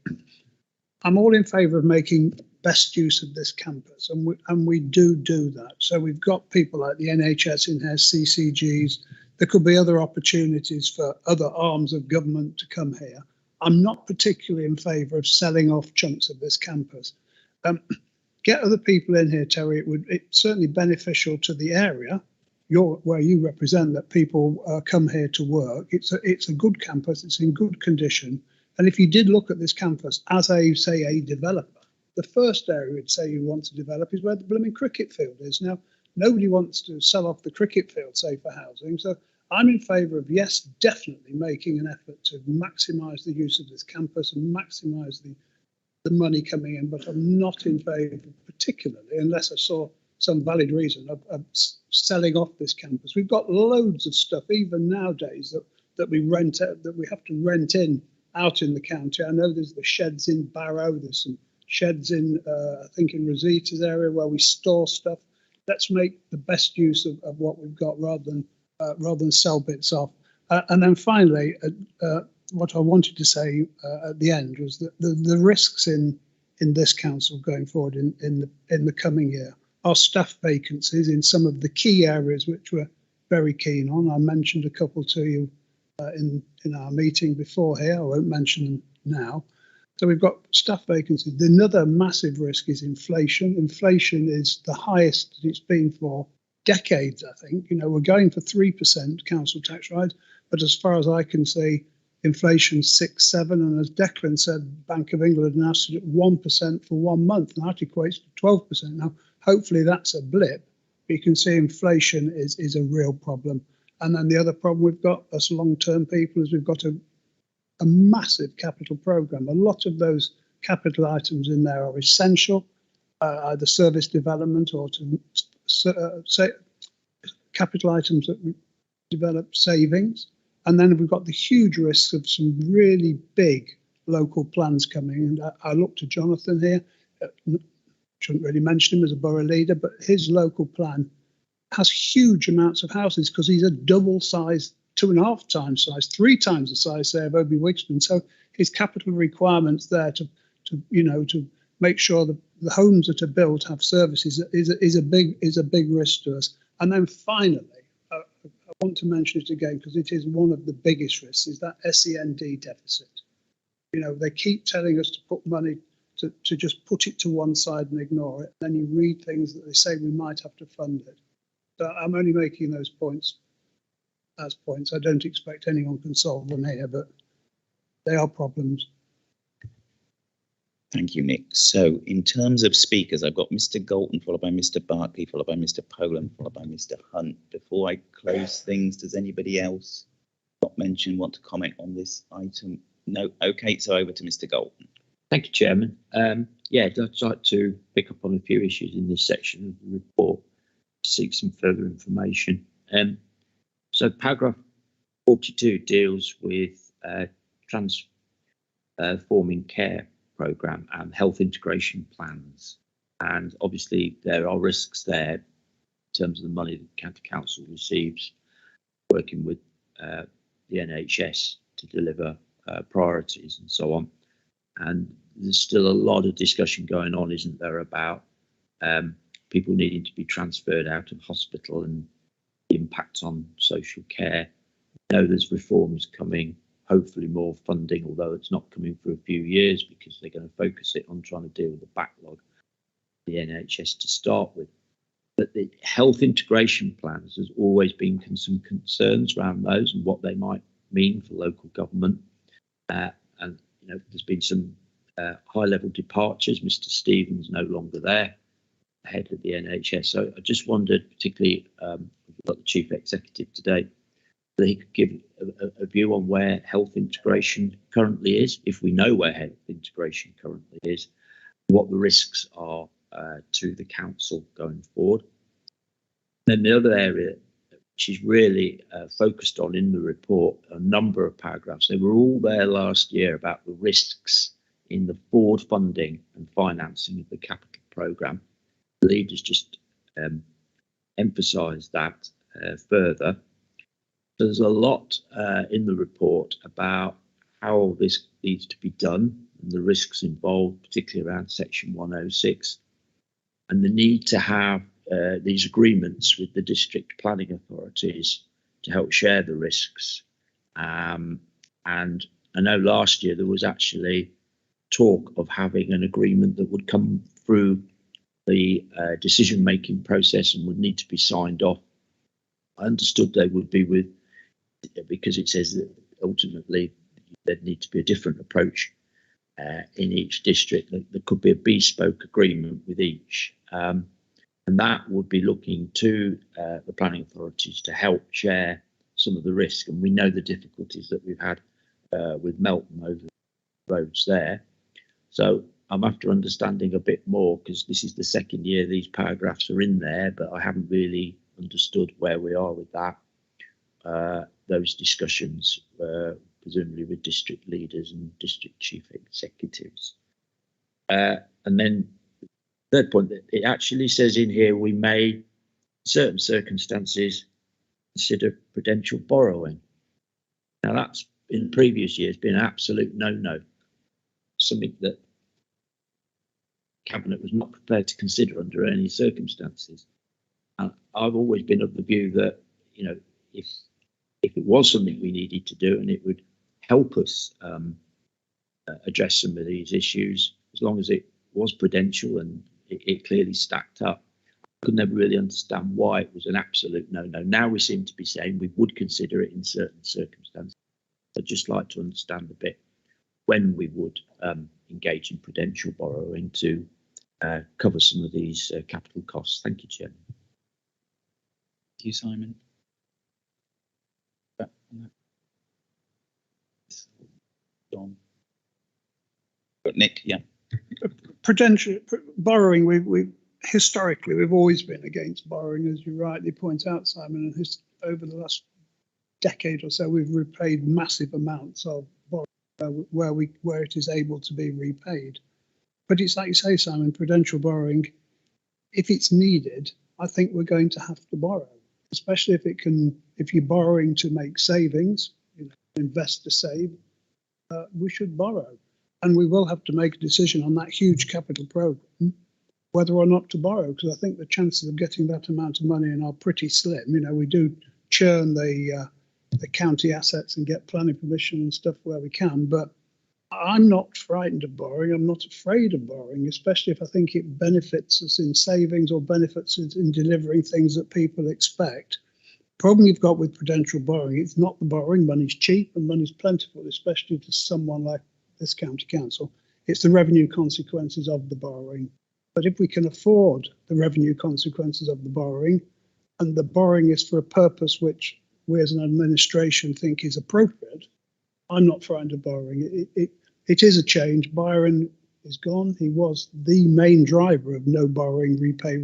I'm all in favour of making best use of this campus, and we do that. So we've got people like the NHS in here, CCGs. There could be other opportunities for other arms of government to come here. I'm not particularly in favour of selling off chunks of this campus. Get other people in here, Terry. It's certainly beneficial to the area, where you represent, that people come here to work. It's a good campus. It's in good condition. And if you did look at this campus as a developer, the first area you'd say you want to develop is where the blooming cricket field is. Now, nobody wants to sell off the cricket field, say, for housing. So I'm in favour of, yes, definitely making an effort to maximise the use of this campus and maximise the money coming in, but I'm not in favour, particularly, unless I saw some valid reason, of selling off this campus. We've got loads of stuff, even nowadays, that we rent out, that we have to rent in out in the county. I know there's the sheds in Barrow, there's some sheds in, I think, in Rosita's area where we store stuff. Let's make the best use of what we've got rather than sell bits off. And then finally, what I wanted to say at the end was that the risks in this council going forward in the coming year are staff vacancies in some of the key areas which we're very keen on. I mentioned a couple to you in our meeting before here. I won't mention them now. So we've got staff vacancies. Another massive risk is inflation. Inflation is the highest it's been for decades, I think. You know, we're going for 3% council tax rise, but as far as I can see, inflation's 6-7, and as Declan said, Bank of England announced it at 1% for 1 month, and that equates to 12%. Now, hopefully that's a blip, but you can see inflation is a real problem. And then the other problem we've got as long-term people is we've got a massive capital programme. A lot of those capital items in there are essential, either service development or to say capital items that develop savings. And then we've got the huge risks of some really big local plans coming. And I look to Jonathan here. Shouldn't really mention him as a borough leader, but his local plan has huge amounts of houses because he's a double size, 2.5 times size, 3 times the size, say, of Obi Wigston. So his capital requirements there to make sure that the homes that are built have services is a big risk to us. And then finally, I want to mention it again because it is one of the biggest risks, is that SEND deficit. They keep telling us to put money to just put it to one side and ignore it. Then you read things that they say we might have to fund it. So I'm only making those points as points. I don't expect anyone can solve them here, but they are problems. Thank you, Nick. So in terms of speakers, I've got Mr. Galton, followed by Mr. Barclay, followed by Mr. Poland, followed by Mr. Hunt. Before I close things, does anybody else not mention, want to comment on this item? No. Okay, so over to Mr. Galton. Thank you, Chairman. Yeah, I'd like to pick up on a few issues in this section of the report, seek some further information. So paragraph 42 deals with transforming care programme and health integration plans. And obviously there are risks there in terms of the money that the County Council receives working with the NHS to deliver priorities and so on. And there's still a lot of discussion going on, isn't there, about people needing to be transferred out of hospital and the impact on social care. I know there's reforms coming, hopefully more funding, although it's not coming for a few years because they're going to focus it on trying to deal with the backlog of the NHS to start with. But the health integration plans, there's always been some concerns around those and what they might mean for local government. And there's been some high-level departures. Mr. Stevens no longer there, head of the NHS. So I just wondered, particularly, we've got the Chief Executive today, that he could give a view on where health integration currently is, if we know where health integration currently is, what the risks are to the council going forward. Then the other area, which is really focused on in the report, a number of paragraphs. They were all there last year about the risks in the forward funding and financing of the capital programme. The leaders just emphasised that further. So there's a lot in the report about how this needs to be done and the risks involved, particularly around Section 106, and the need to have these agreements with the district planning authorities to help share the risks. And I know last year there was actually talk of having an agreement that would come through the decision-making process and would need to be signed off. I understood they would be with, because it says that ultimately there'd need to be a different approach in each district. There could be a bespoke agreement with each. And that would be looking to the planning authorities to help share some of the risk. And we know the difficulties that we've had with Melton over the roads there. So I'm after understanding a bit more, because this is the second year these paragraphs are in there, but I haven't really understood where we are with that. Those discussions, presumably with district leaders and district chief executives. And then third point, it actually says in here, we may, in certain circumstances, consider prudential borrowing. Now that's in previous years been an absolute no-no, something that Cabinet was not prepared to consider under any circumstances. And I've always been of the view that, if it was something we needed to do and it would help us address some of these issues, as long as it was prudential and it clearly stacked up. I could never really understand why it was an absolute no-no. Now we seem to be saying we would consider it in certain circumstances. I'd just like to understand a bit when we would engage in prudential borrowing to cover some of these capital costs. Thank you, Chairman. Thank you, Simon. John. But Nick, yeah. Prudential borrowing, we historically we've always been against borrowing, as you rightly point out, Simon. And over the last decade or so, we've repaid massive amounts of borrowing where it is able to be repaid. But it's like you say, Simon, prudential borrowing, if it's needed, I think we're going to have to borrow, especially if you're borrowing to make savings, invest to save, we should borrow. And we will have to make a decision on that huge capital programme, whether or not to borrow, because I think the chances of getting that amount of money in are pretty slim. We do churn the county assets and get planning permission and stuff where we can, but I'm not frightened of borrowing. I'm not afraid of borrowing, especially if I think it benefits us in savings or benefits us in delivering things that people expect. The problem you've got with prudential borrowing, it's not the borrowing. Money's cheap and money's plentiful, especially to someone like this county council. It's the revenue consequences of the borrowing. But if we can afford the revenue consequences of the borrowing, and the borrowing is for a purpose which we as an administration think is appropriate, I'm not frightened of borrowing. It is a change. Byron is gone. He was the main driver of no borrowing, repay.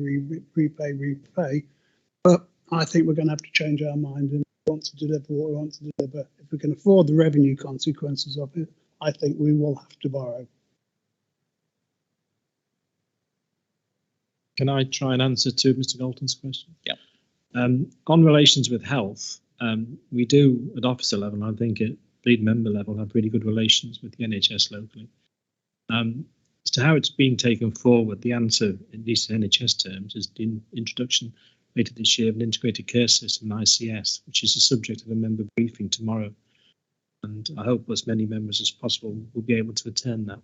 But I think we're going to have to change our mind and want to deliver what we want to deliver. If we can afford the revenue consequences of it, I think we will have to borrow. Can I try and answer to Mr. Galton's question? Yeah. On relations with health, we do at officer level, I think at lead member level, have really good relations with the NHS locally. As to how it's being taken forward, the answer, at least in NHS terms, is the introduction later this year of an integrated care system, ICS, which is the subject of a member briefing tomorrow. And I hope as many members as possible will be able to attend that.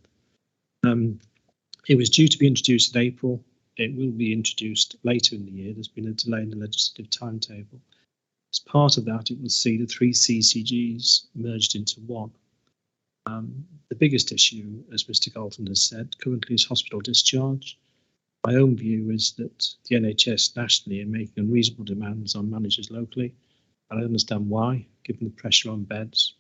It was due to be introduced in April. It will be introduced later in the year. There's been a delay in the legislative timetable. As part of that, it will see the 3 CCGs merged into one. The biggest issue, as Mr. Galton has said, currently is hospital discharge. My own view is that the NHS nationally are making unreasonable demands on managers locally. And I understand why, given the pressure on beds.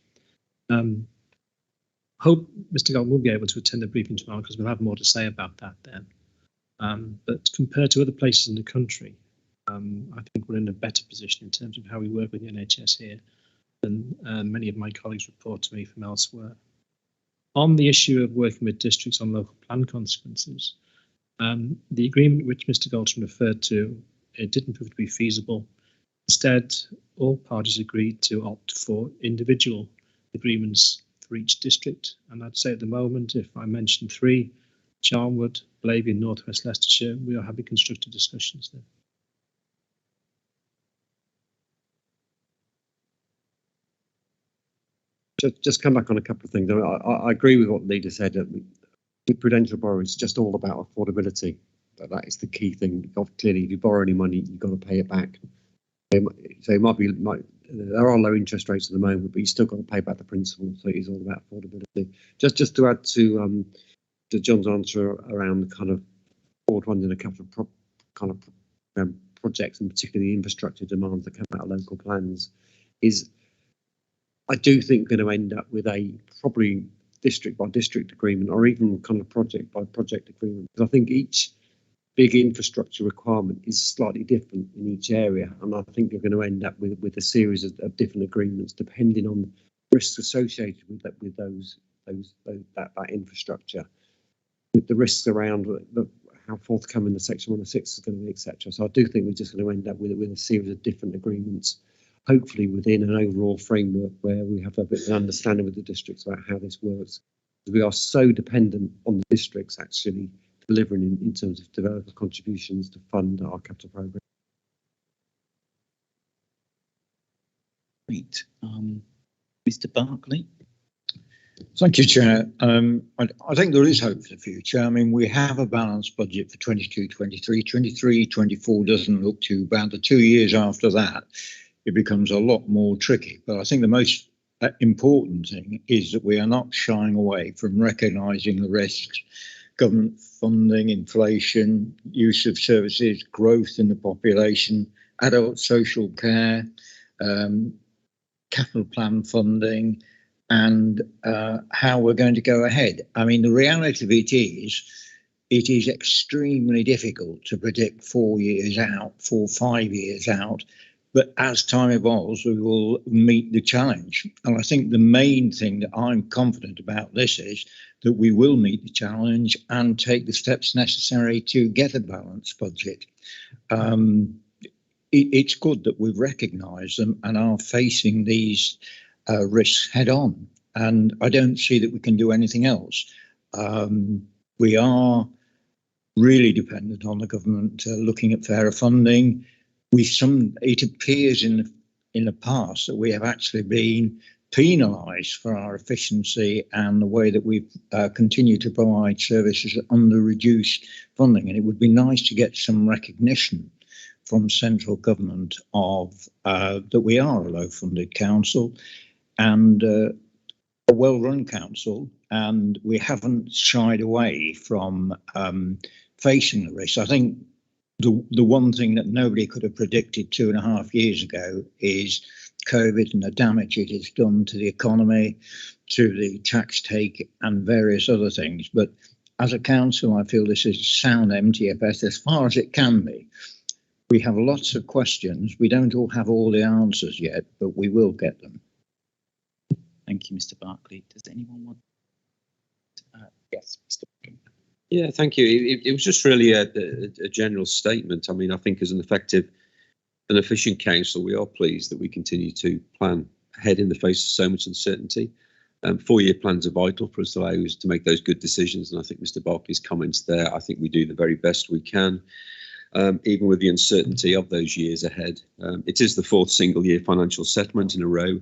Hope Mr. Galton will be able to attend the briefing tomorrow because we'll have more to say about that then. But compared to other places in the country, I think we're in a better position in terms of how we work with the NHS here than many of my colleagues report to me from elsewhere. On the issue of working with districts on local plan consequences, the agreement which Mr. Galton referred to, it didn't prove to be feasible. Instead, all parties agreed to opt for individual agreements for each district. And I'd say at the moment, if I mention 3, Charnwood, Blaby and North West Leicestershire, we are having constructive discussions there. Just come back on a couple of things. I agree with what the leader said. With prudential borrowing, it's just all about affordability. That is the key thing. Clearly, if you borrow any money, you've got to pay it back. So it might be, there are low interest rates at the moment, but you still got to pay back the principal. So it is all about affordability. Just to add to John's answer around kind of forward funding a couple of projects, and particularly the infrastructure demands that come out of local plans, is I do think we're going to end up with a probably district by district agreement, or even kind of project by project agreement. Because I think each big infrastructure requirement is slightly different in each area, and I think you're going to end up with a series of different agreements depending on risks associated with that infrastructure, with the risks around how forthcoming the Section 106 is going to be, etc. So I do think we're just going to end up with a series of different agreements, hopefully within an overall framework where we have a bit of an understanding with the districts about how this works. We are so dependent on the districts actually delivering in terms of developer contributions to fund our capital programme. Great. Mr. Barclay. Thank you, Chair. I think there is hope for the future. I mean, we have a balanced budget for 22-23. 23-24 doesn't look too bad. The 2 years after that, it becomes a lot more tricky. But I think the most important thing is that we are not shying away from recognising the risks. Government funding, inflation, use of services, growth in the population, adult social care, capital plan funding, and how we're going to go ahead. I mean, the reality of it is extremely difficult to predict 4 years out, 5 years out. But as time evolves, we will meet the challenge. And I think the main thing that I'm confident about this is that we will meet the challenge and take the steps necessary to get a balanced budget. It's good that we've recognised them and are facing these risks head on. And I don't see that we can do anything else. We are really dependent on the government looking at fairer funding. It appears in the past that we have actually been penalised for our efficiency and the way that we've continued to provide services under reduced funding. And it would be nice to get some recognition from central government of that we are a low-funded council and a well-run council, and we haven't shied away from facing the risks. I think the one thing that nobody could have predicted 2.5 years ago is COVID and the damage it has done to the economy, to the tax take and various other things. But as a council, I feel this is sound MTFS as far as it can be. We have lots of questions. We don't all have all the answers yet, but we will get them. Thank you, Mr. Barclay. Does anyone want? Yes, Mr. Barclay. Yeah, thank you. It was just really a general statement. I mean, I think as an effective and efficient council, we are pleased that we continue to plan ahead in the face of so much uncertainty. 4-year plans are vital for us to allow us to make those good decisions. And I think Mr. Barclay's comments there, I think we do the very best we can, even with the uncertainty of those years ahead. It is the 4th single year financial settlement in a row.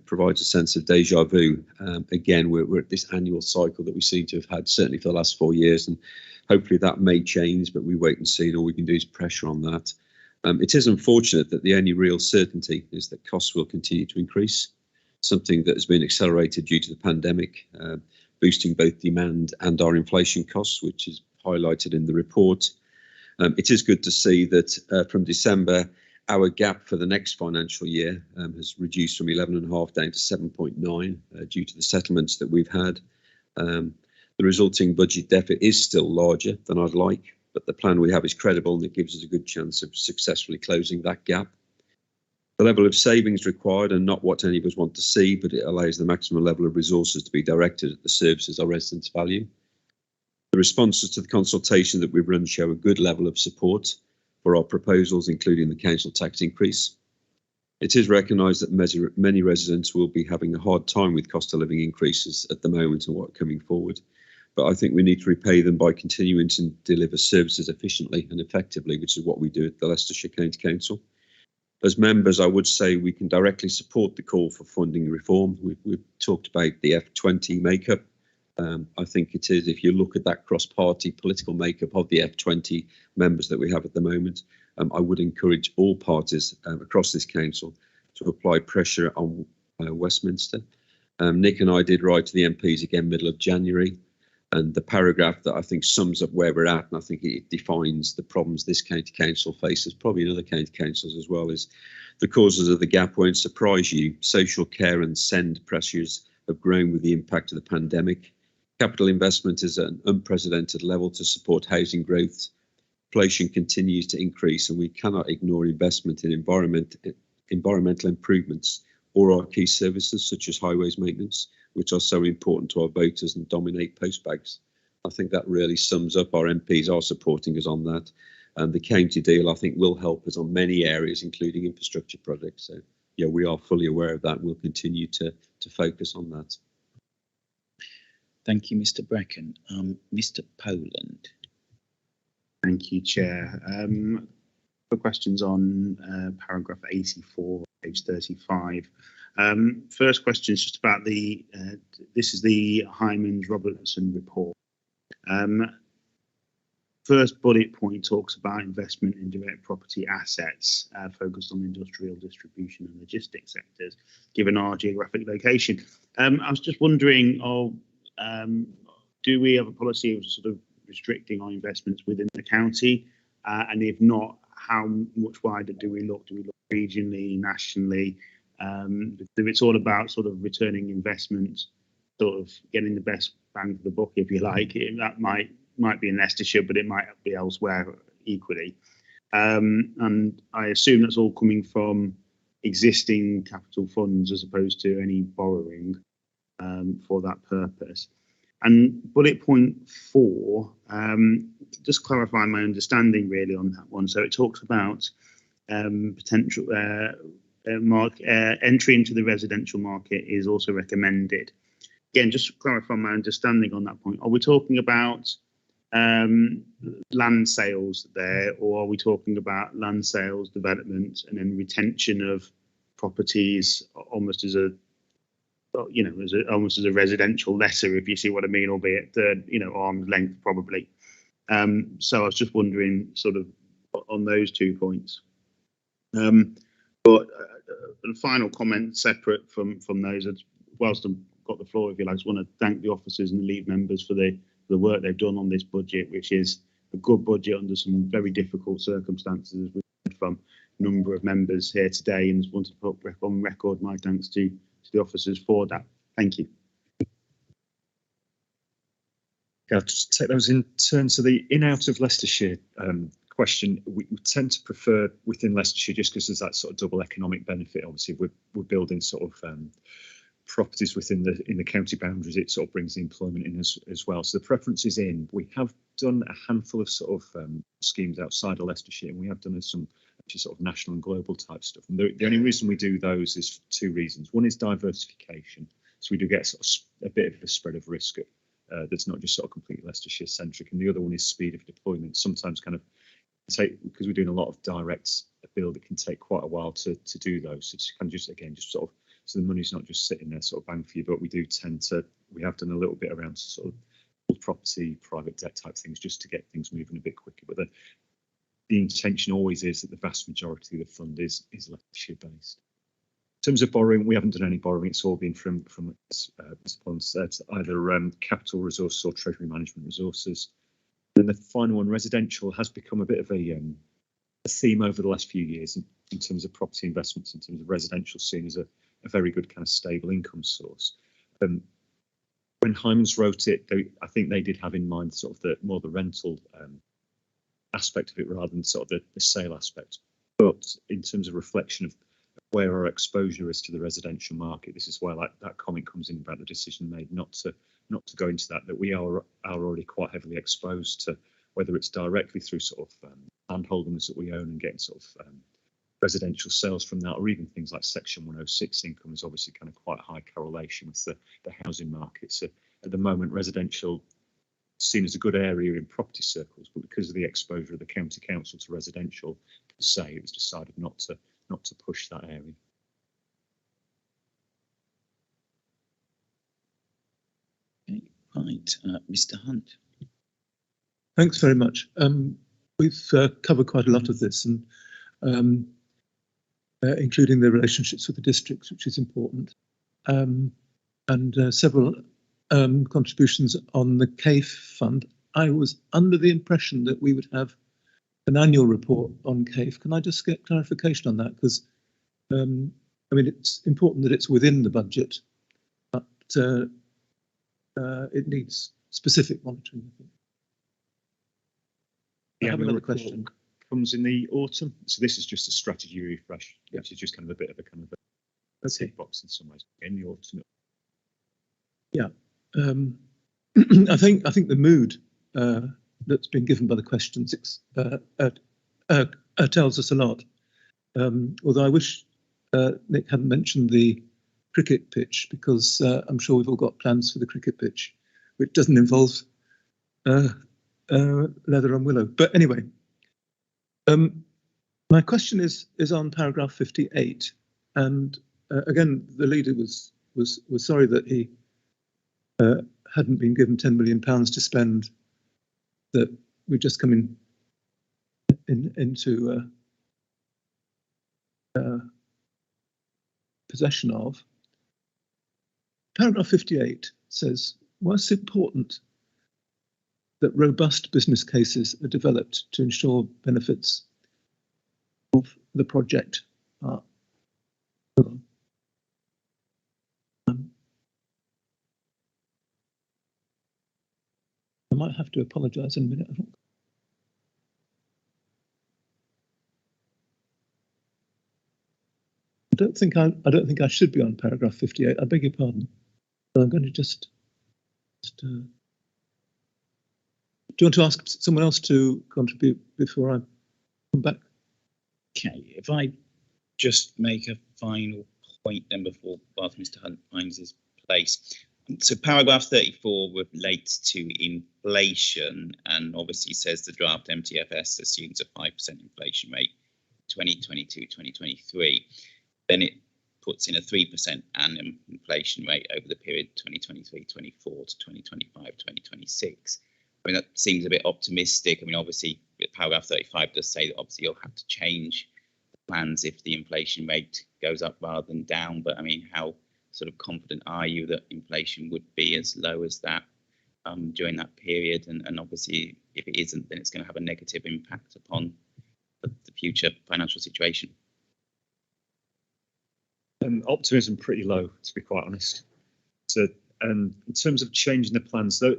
Provides a sense of deja vu. Again, we're at this annual cycle that we seem to have had certainly for the last 4 years, and hopefully that may change, but we wait and see, and all we can do is pressure on that. It is unfortunate that the only real certainty is that costs will continue to increase, something that has been accelerated due to the pandemic, boosting both demand and our inflation costs, which is highlighted in the report. It is good to see that from December, our gap for the next financial year has reduced from 11.5 down to 7.9 due to the settlements that we've had. The resulting budget deficit is still larger than I'd like, but the plan we have is credible and it gives us a good chance of successfully closing that gap. The level of savings required are not what any of us want to see, but it allows the maximum level of resources to be directed at the services our residents value. The responses to the consultation that we've run show a good level of support for our proposals, including the council tax increase. It is recognised that many residents will be having a hard time with cost of living increases at the moment and what coming forward. But I think we need to repay them by continuing to deliver services efficiently and effectively, which is what we do at the Leicestershire County Council. As members, I would say we can directly support the call for funding reform. We've talked about the F20 makeup. I think it is, if you look at that cross-party political makeup of the F20 members that we have at the moment, I would encourage all parties across this council to apply pressure on Westminster. Nick and I did write to the MPs again middle of January, and the paragraph that I think sums up where we're at, and I think it defines the problems this county council faces, probably in other county councils as well, is the causes of the gap won't surprise you. Social care and SEND pressures have grown with the impact of the pandemic. Capital investment is at an unprecedented level to support housing growth. Inflation continues to increase, and we cannot ignore investment in environmental improvements or our key services such as highways maintenance, which are so important to our voters and dominate postbags. I think that really sums up our MPs are supporting us on that. And the county deal, I think, will help us on many areas, including infrastructure projects. So, yeah, we are fully aware of that. We'll continue to focus on that. Thank you, Mr. Brecken. Mr. Poland. Thank you, Chair. For questions on paragraph 84, page 35. First question is just about this is the Hymans Robertson report. first bullet point talks about investment in direct property assets focused on industrial distribution and logistics sectors, given our geographic location. I was just wondering, do we have a policy of sort of restricting our investments within the county? And if not, how much wider do we look? Do we look regionally, nationally? If it's all about sort of returning investments, sort of getting the best bang for the buck, if you like, that might be in Leicestershire, but it might be elsewhere equally. And I assume that's all coming from existing capital funds as opposed to any borrowing for that purpose. And bullet point 4, just clarifying my understanding really on that one. So it talks about potential entry into the residential market is also recommended. Again, just to clarify my understanding on that point, are we talking about land sales there, or are we talking about land sales, development, and then retention of properties almost as a, you know, almost as a residential lesser, if you see what I mean, albeit you know, arm's length probably. So I was just wondering sort of on those 2 points. But a final comment separate from those, whilst I've got the floor, if you like, I just want to thank the officers and the lead members for the work they've done on this budget, which is a good budget under some very difficult circumstances. We've heard from a number of members here today, and just want to put on record my thanks to the officers for that. Thank you. I'll just take those in turn. So the in-out of Leicestershire question, we tend to prefer within Leicestershire just because there's that sort of double economic benefit. Obviously, we're building sort of properties within the county boundaries. It sort of brings the employment in as well. So the preference is in. We have done a handful of sort of schemes outside of Leicestershire, and we have done some actually sort of national and global type stuff. And the only reason we do those is for 2 reasons. One is diversification. So we do get sort of a bit of a spread of risk that's not just sort of completely Leicestershire centric. And the other one is speed of deployment. Sometimes kind of because we're doing a lot of direct build, it can take quite a while to do those. So it's kind of just sort of, so the money's not just sitting there sort of bang for you, but we have done a little bit around sort of property, private debt type things just to get things moving a bit quicker. But the intention always is that the vast majority of the fund is Leicestershire based. In terms of borrowing, we haven't done any borrowing. It's all been from as Pond said, either capital resources or treasury management resources. And the final one, residential, has become a bit of a theme over the last few years in terms of property investments, in terms of residential seen as a very good kind of stable income source. When Hymans wrote it, I think they did have in mind sort of more the rental aspect of it rather than sort of the sale aspect. But in terms of reflection of where our exposure is to the residential market, this is where that comment comes in about the decision made not to go into that we are already quite heavily exposed to, whether it's directly through sort of land holdings that we own and getting sort of residential sales from that, or even things like Section 106 income is obviously kind of quite high correlation with the housing market. So at the moment, residential is seen as a good area in property circles, but because of the exposure of the county council to residential per se, it was decided not to push that area. Okay, right, Mr. Hunt. Thanks very much. We've covered quite a lot of this, and including the relationships with the districts, which is important, and several contributions on the CAFE fund. I was under the impression that we would have an annual report on CAFE. Can I just get clarification on that? Because I mean, it's important that it's within the budget, but it needs specific monitoring, I think. I have another question. Comes in the autumn, so this is just a strategy refresh, which is just kind of a bit of a tick box in some ways in the autumn. Yeah, I think the mood that's been given by the questions tells us a lot. Although I wish Nick hadn't mentioned the cricket pitch, because I'm sure we've all got plans for the cricket pitch, which doesn't involve leather and willow. But anyway, my question is on paragraph 58, and again, the leader was sorry that he hadn't been given £10 million to spend that we've just come into possession of. Paragraph 58 says, whilst important that robust business cases are developed to ensure benefits of the project are I might have to apologise in a minute. I don't think I should be on paragraph 58. I beg your pardon. But I'm going to just do you want to ask someone else to contribute before I come back? Okay, if I just make a final point then before whilst Mr. Hunt finds his place. So paragraph 34 relates to inflation and obviously says the draft MTFS assumes a 5% inflation rate 2022-2023. Then it puts in a 3% annum inflation rate over the period 2023-24 to 2025-2026. I mean, that seems a bit optimistic. I mean, obviously, paragraph 35 does say that obviously you'll have to change the plans if the inflation rate goes up rather than down. But I mean, how sort of confident are you that inflation would be as low as that during that period? And obviously, if it isn't, then it's going to have a negative impact upon the future financial situation. Optimism pretty low, to be quite honest. So, in terms of changing the plans, though,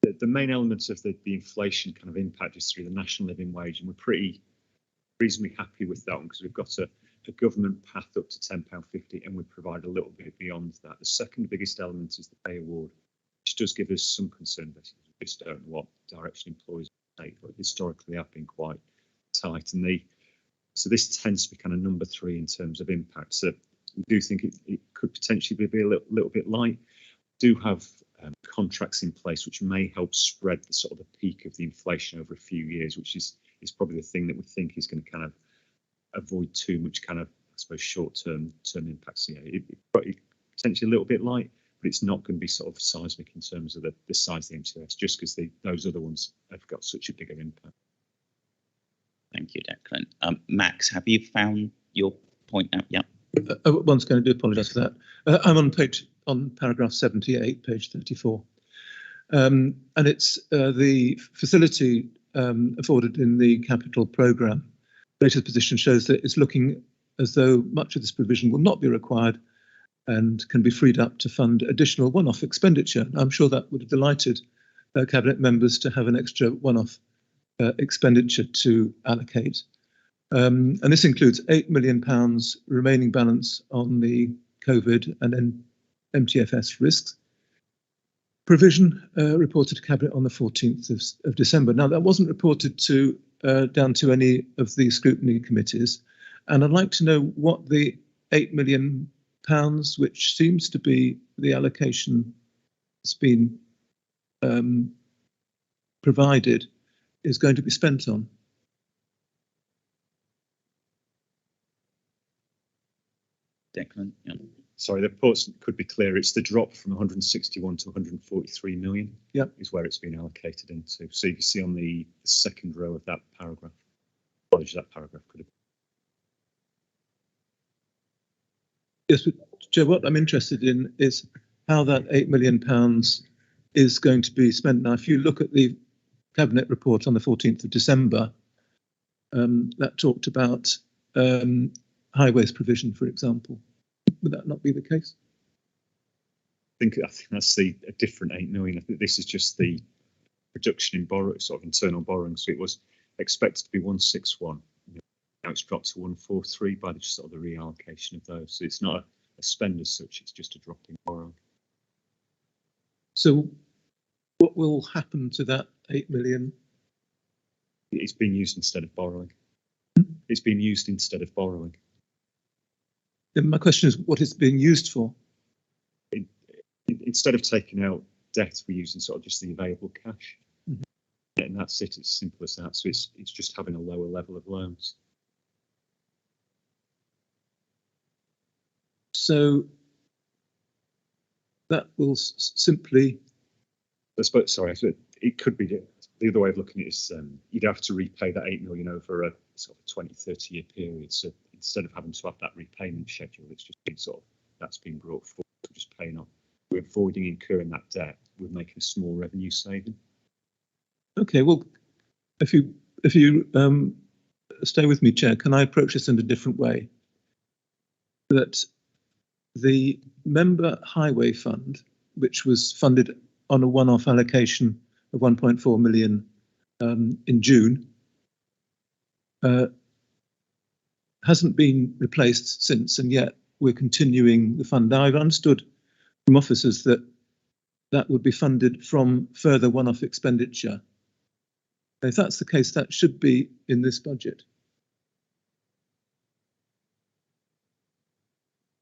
the main elements of the inflation kind of impact is through the national living wage, and we're pretty reasonably happy with that one because we've got a government path up to £10.50 and we provide a little bit beyond that. The second biggest element is the pay award, which does give us some concern. Basically, we just don't know what direction employees take, but historically have been quite tight, and so this tends to be kind of number 3 in terms of impact. So we do think it could potentially be a little bit light. We do have contracts in place which may help spread the sort of the peak of the inflation over a few years, which is probably the thing that we think is going to kind of avoid too much kind of, I suppose, short-term impacts. Yeah, it potentially a little bit light, but it's not going to be sort of seismic in terms of the size of the MTFS, just because those other ones have got such a bigger impact. Thank you, Declan. Max, have you found your point out? Yeah. Once again, I do apologise for that. I'm on paragraph 78, page 34. And it's the facility afforded in the capital programme. Latest position shows that it's looking as though much of this provision will not be required and can be freed up to fund additional one-off expenditure. I'm sure that would have delighted Cabinet members to have an extra one-off expenditure to allocate. And this includes £8 million remaining balance on the COVID and then MTFS risks provision reported to Cabinet on the 14th of December. Now, that wasn't reported to down to any of the scrutiny committees, and I'd like to know what the £8 million, which seems to be the allocation that's been provided, is going to be spent on. Declan, yeah. Sorry, the reports could be clear. It's the drop from 161 to 143 million. Yeah, is where it's been allocated into. So you can see on the second row of that paragraph. Apologies, that paragraph could have. Yes, but Joe, what I'm interested in is how that £8 million is going to be spent. Now, if you look at the Cabinet report on the 14th of December, that talked about highways provision, for example. Would that not be the case? I think that's a different 8 million. I think this is just the reduction in sort of internal borrowing. So it was expected to be 161. Now it's dropped to 143 by the sort of the reallocation of those. So it's not a spend as such, it's just a drop in borrowing. So what will happen to that 8 million? It's being used instead of borrowing. It's being used instead of borrowing. Then my question is, what it's being used for? Instead of taking out debt, we're using sort of just the available cash. Mm-hmm. And that's it, it's as simple as that. So it's just having a lower level of loans. So that will simply... Sorry, it could be the other way of looking at it is you'd have to repay that 8 million over a sort of 20-30 year period. So instead of having to have that repayment schedule, it's just been that's been brought forward. We're just paying off. We're avoiding incurring that debt. We're making a small revenue saving. Okay, well, if you stay with me, Chair, can I approach this in a different way? That the member highway fund, which was funded on a one-off allocation of 1.4 million in June, hasn't been replaced since, and yet we're continuing the fund. Now, I've understood from officers that that would be funded from further one-off expenditure. If that's the case, that should be in this budget.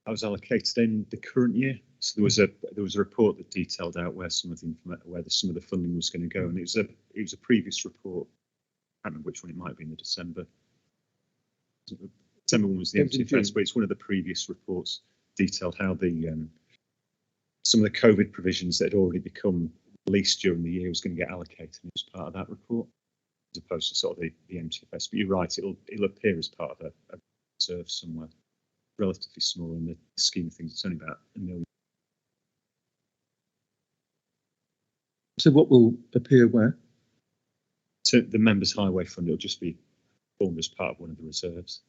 That was allocated in the current year. So there was a report that detailed out where some of the funding was going to go, and it was a previous report. I don't know which one it might be in the December one was the MTFS, but it's one of the previous reports detailed how the some of the COVID provisions that had already become released during the year was going to get allocated as part of that report, as opposed to sort of the MTFS. But you're right, it'll appear as part of a reserve somewhere, relatively small in the scheme of things. It's only about £1 million. So what will appear where? So the members' highway fund, it'll just be formed as part of one of the reserves.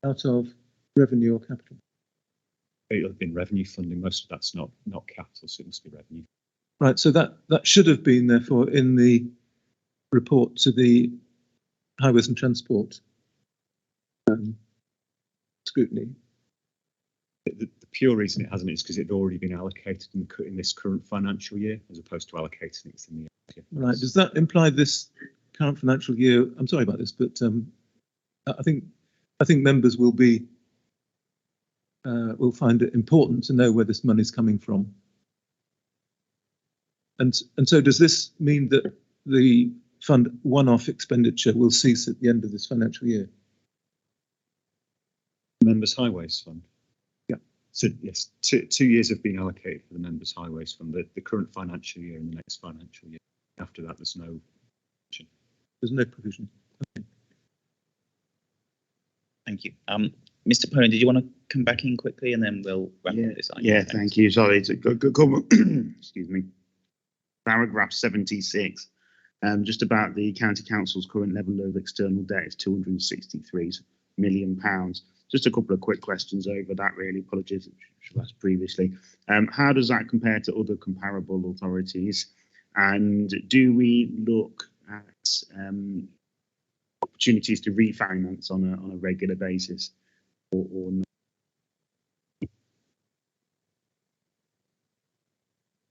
Out of revenue or capital? It'll have been revenue funding. Most of that's not capital, so it must be revenue. Right, so that should have been therefore in the report to the Highways and Transport scrutiny. The pure reason it hasn't is because it had already been allocated in this current financial year, as opposed to allocating it in the MTFS. Right, does that imply this current financial year? I'm sorry about this, but I think members will find it important to know where this money is coming from. And so does this mean that the fund one-off expenditure will cease at the end of this financial year? Members Highways Fund. Yeah. So yes, two years have been allocated for the Members Highways Fund, the current financial year and the next financial year. After that, there's no provision. There's no provision. Okay. Thank you. Mr. Poland, did you want to come back in quickly and then we'll wrap up this item? Yeah, thank you. Sorry, it's a good excuse me. Paragraph 76, just about the County Council's current level of external debt is £263 million. Just a couple of quick questions over that, really. Apologies, I should have asked previously. How does that compare to other comparable authorities? And do we look at opportunities to refinance on a regular basis, or not?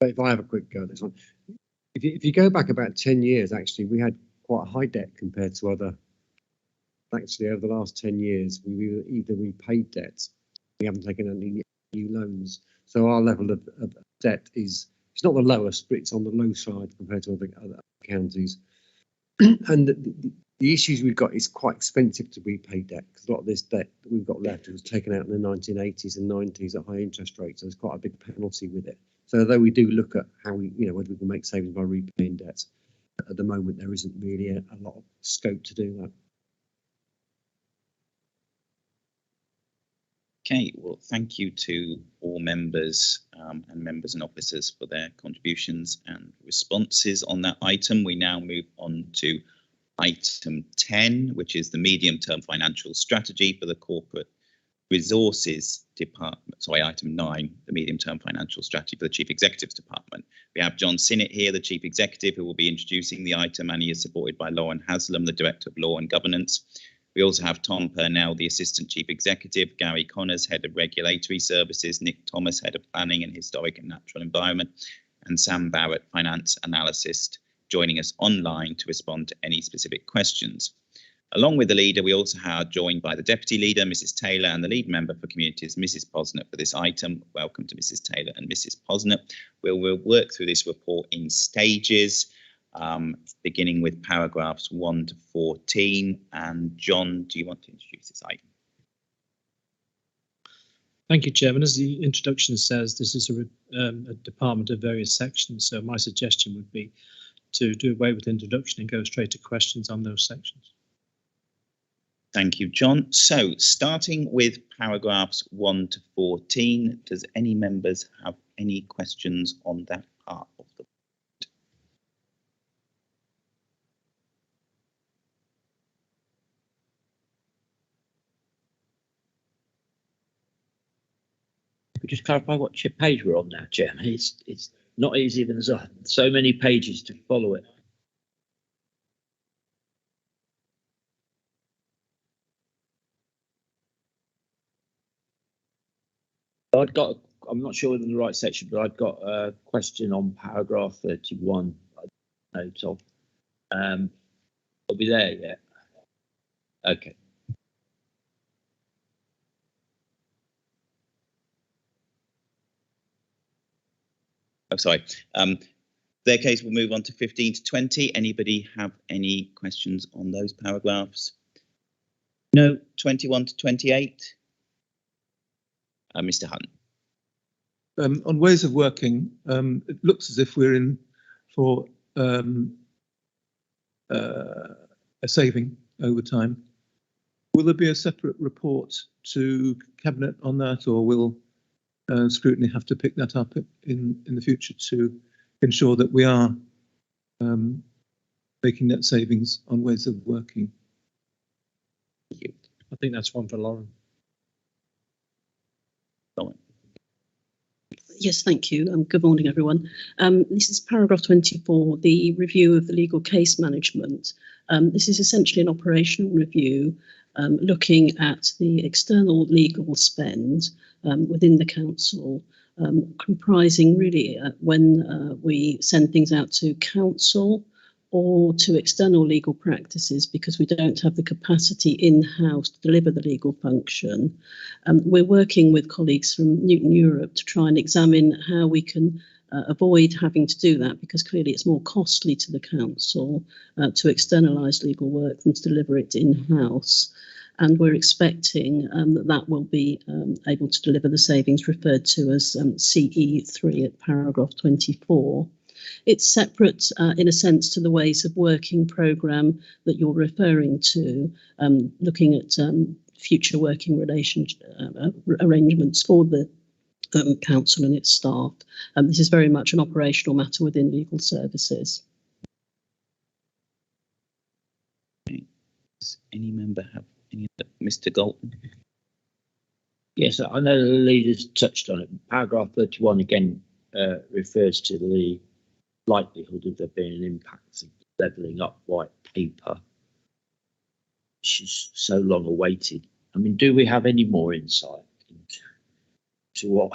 If I have a quick go at this one, if you go back about 10 years, actually, we had quite a high debt compared to other. Actually, over the last 10 years, we either repaid debts, we haven't taken any new loans. So our level of debt it's not the lowest, but it's on the low side compared to other counties. And the issues we've got is quite expensive to repay debt, because a lot of this debt that we've got left was taken out in the 1980s and 90s at high interest rates. So there's quite a big penalty with it. So although we do look at how whether we can make savings by repaying debts, at the moment there isn't really a lot of scope to do that. Okay, well, thank you to all members and officers for their contributions and responses on that item. We now move on to item 10, which is the medium-term financial strategy for the Corporate Resources Department. Sorry, item 9, the medium-term financial strategy for the Chief Executive's Department. We have John Sinnott here, the Chief Executive, who will be introducing the item, and he is supported by Lauren Haslam, the Director of Law and Governance. We also have Tom Purnell, the Assistant Chief Executive, Gary Connors, Head of Regulatory Services, Nick Thomas, Head of Planning and Historic and Natural Environment, and Sam Barrett, Finance Analyst, joining us online to respond to any specific questions. Along with the leader, we also are joined by the Deputy Leader, Mrs. Taylor, and the Lead Member for Communities, Mrs. Posnett, for this item. Welcome to Mrs. Taylor and Mrs. Posnett. We'll work through this report in stages, beginning with paragraphs 1 to 14. And John, do you want to introduce this item? Thank you, Chairman. As the introduction says, this is a department of various sections. So my suggestion would be to do away with introduction and go straight to questions on those sections. Thank you, John. So starting with paragraphs 1 to 14, does any members have any questions on that part of the Could you just clarify what page we're on now, Chairman? It's not easy, there's so many pages to follow it. I'm not sure whether in the right section, but I've got a question on paragraph 31. Note of. Are we there yet? Okay. Oh, sorry. Their case, we'll move on to 15 to 20. Anybody have any questions on those paragraphs? No. 21 to 28. Mr. Hunt. On ways of working, it looks as if we're in for a saving over time. Will there be a separate report to Cabinet on that, or will Scrutiny have to pick that up in the future to ensure that we are making net savings on ways of working? I think that's one for Lauren. Yes, thank you. Good morning, everyone. This is paragraph 24, the review of the legal case management. This is essentially an operational review looking at the external legal spend within the council, comprising really when we send things out to council or to external legal practices because we don't have the capacity in-house to deliver the legal function. We're working with colleagues from Newton Europe to try and examine how we can avoid having to do that, because clearly it's more costly to the council to externalise legal work than to deliver it in-house. And we're expecting that will be able to deliver the savings referred to as CE3 at paragraph 24. It's separate in a sense to the ways of working programme that you're referring to, looking at future working arrangements for the council and its staff. This is very much an operational matter within legal services. Does any member have any? Mr. Galton? Yes, I know the leaders touched on it. Paragraph 31 again refers to the likelihood of there being an impact of levelling up white paper, which is so long awaited. I mean, do we have any more insight into what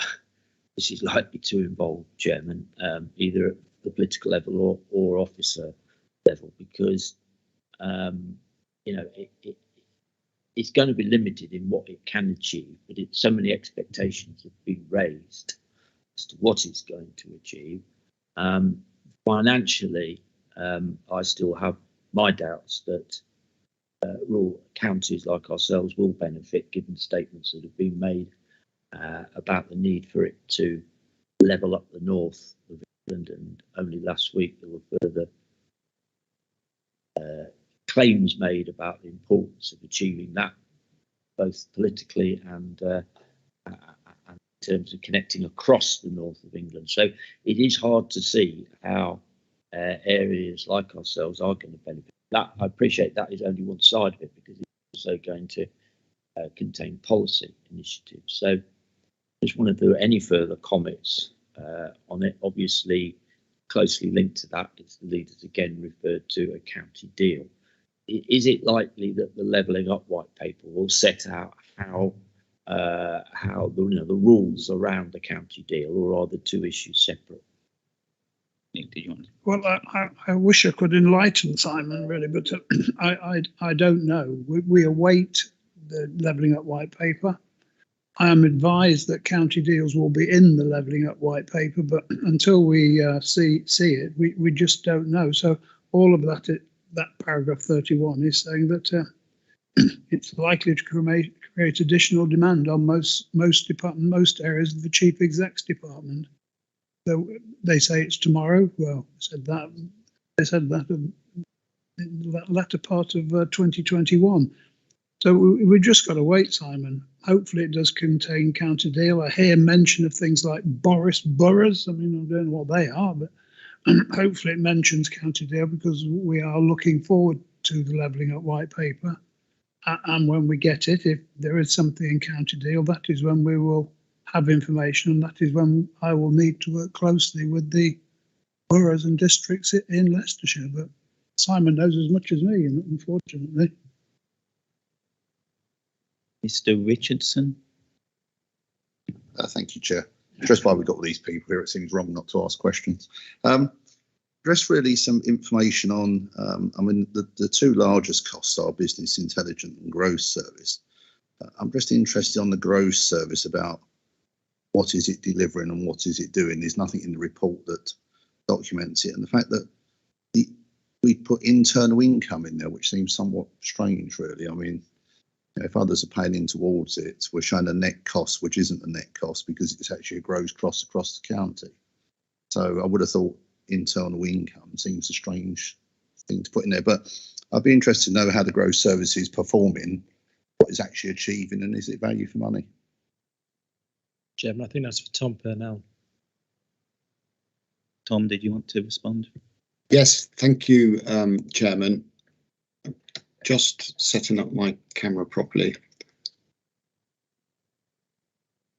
this is likely to involve, Chairman, either at the political level or officer level? Because you know, it's going to be limited in what it can achieve, but so many expectations have been raised as to what it's going to achieve. Financially, I still have my doubts that rural counties like ourselves will benefit, given statements that have been made about the need for it to level up the north of England. And only last week there were further claims made about the importance of achieving that, both politically and in terms of connecting across the north of England. So it is hard to see how areas like ourselves are going to benefit. That, I appreciate that is only one side of it, because it's also going to contain policy initiatives. So I just want to do any further comments on it. Obviously, closely linked to that is the leaders again referred to a county deal. Is it likely that the levelling up white paper will set out how the rules around the county deal, or are the two issues separate? Well, I wish I could enlighten Simon, really, but I don't know. We await the levelling up white paper. I am advised that county deals will be in the levelling up white paper, but until we see it, we just don't know. So all of that paragraph 31 is saying that it's likely to create additional demand on most areas of the chief exec's department. So they say it's tomorrow. Well, I said that They said that in the latter part of 2021. So we've just got to wait, Simon. Hopefully it does contain County Deal. I hear mention of things like Boris boroughs. I mean, I don't know what they are, but hopefully it mentions County Deal, because we are looking forward to the Levelling Up white paper. And when we get it, if there is something in County Deal, that is when we will have information, and that is when I will need to work closely with the boroughs and districts in Leicestershire. But Simon knows as much as me, unfortunately. Mr. Richardson. Thank you, Chair. Just why we've got all these people here, it seems wrong not to ask questions. Just really some information on, I mean, the two largest costs are business intelligence and gross service. I'm just interested on the gross service, about what is it delivering and what is it doing. There's nothing in the report that documents it, and the fact that we put internal income in there, which seems somewhat strange, really. I mean, if others are paying in towards it, we're showing a net cost, which isn't a net cost because it's actually a gross cost across the county. So I would have thought internal income seems a strange thing to put in there, but I'd be interested to know how the gross service is performing, what it's actually achieving, and is it value for money? Chairman, I think that's for Tom Purnell. Tom, did you want to respond? Yes, thank you, Chairman. Just setting up my camera properly.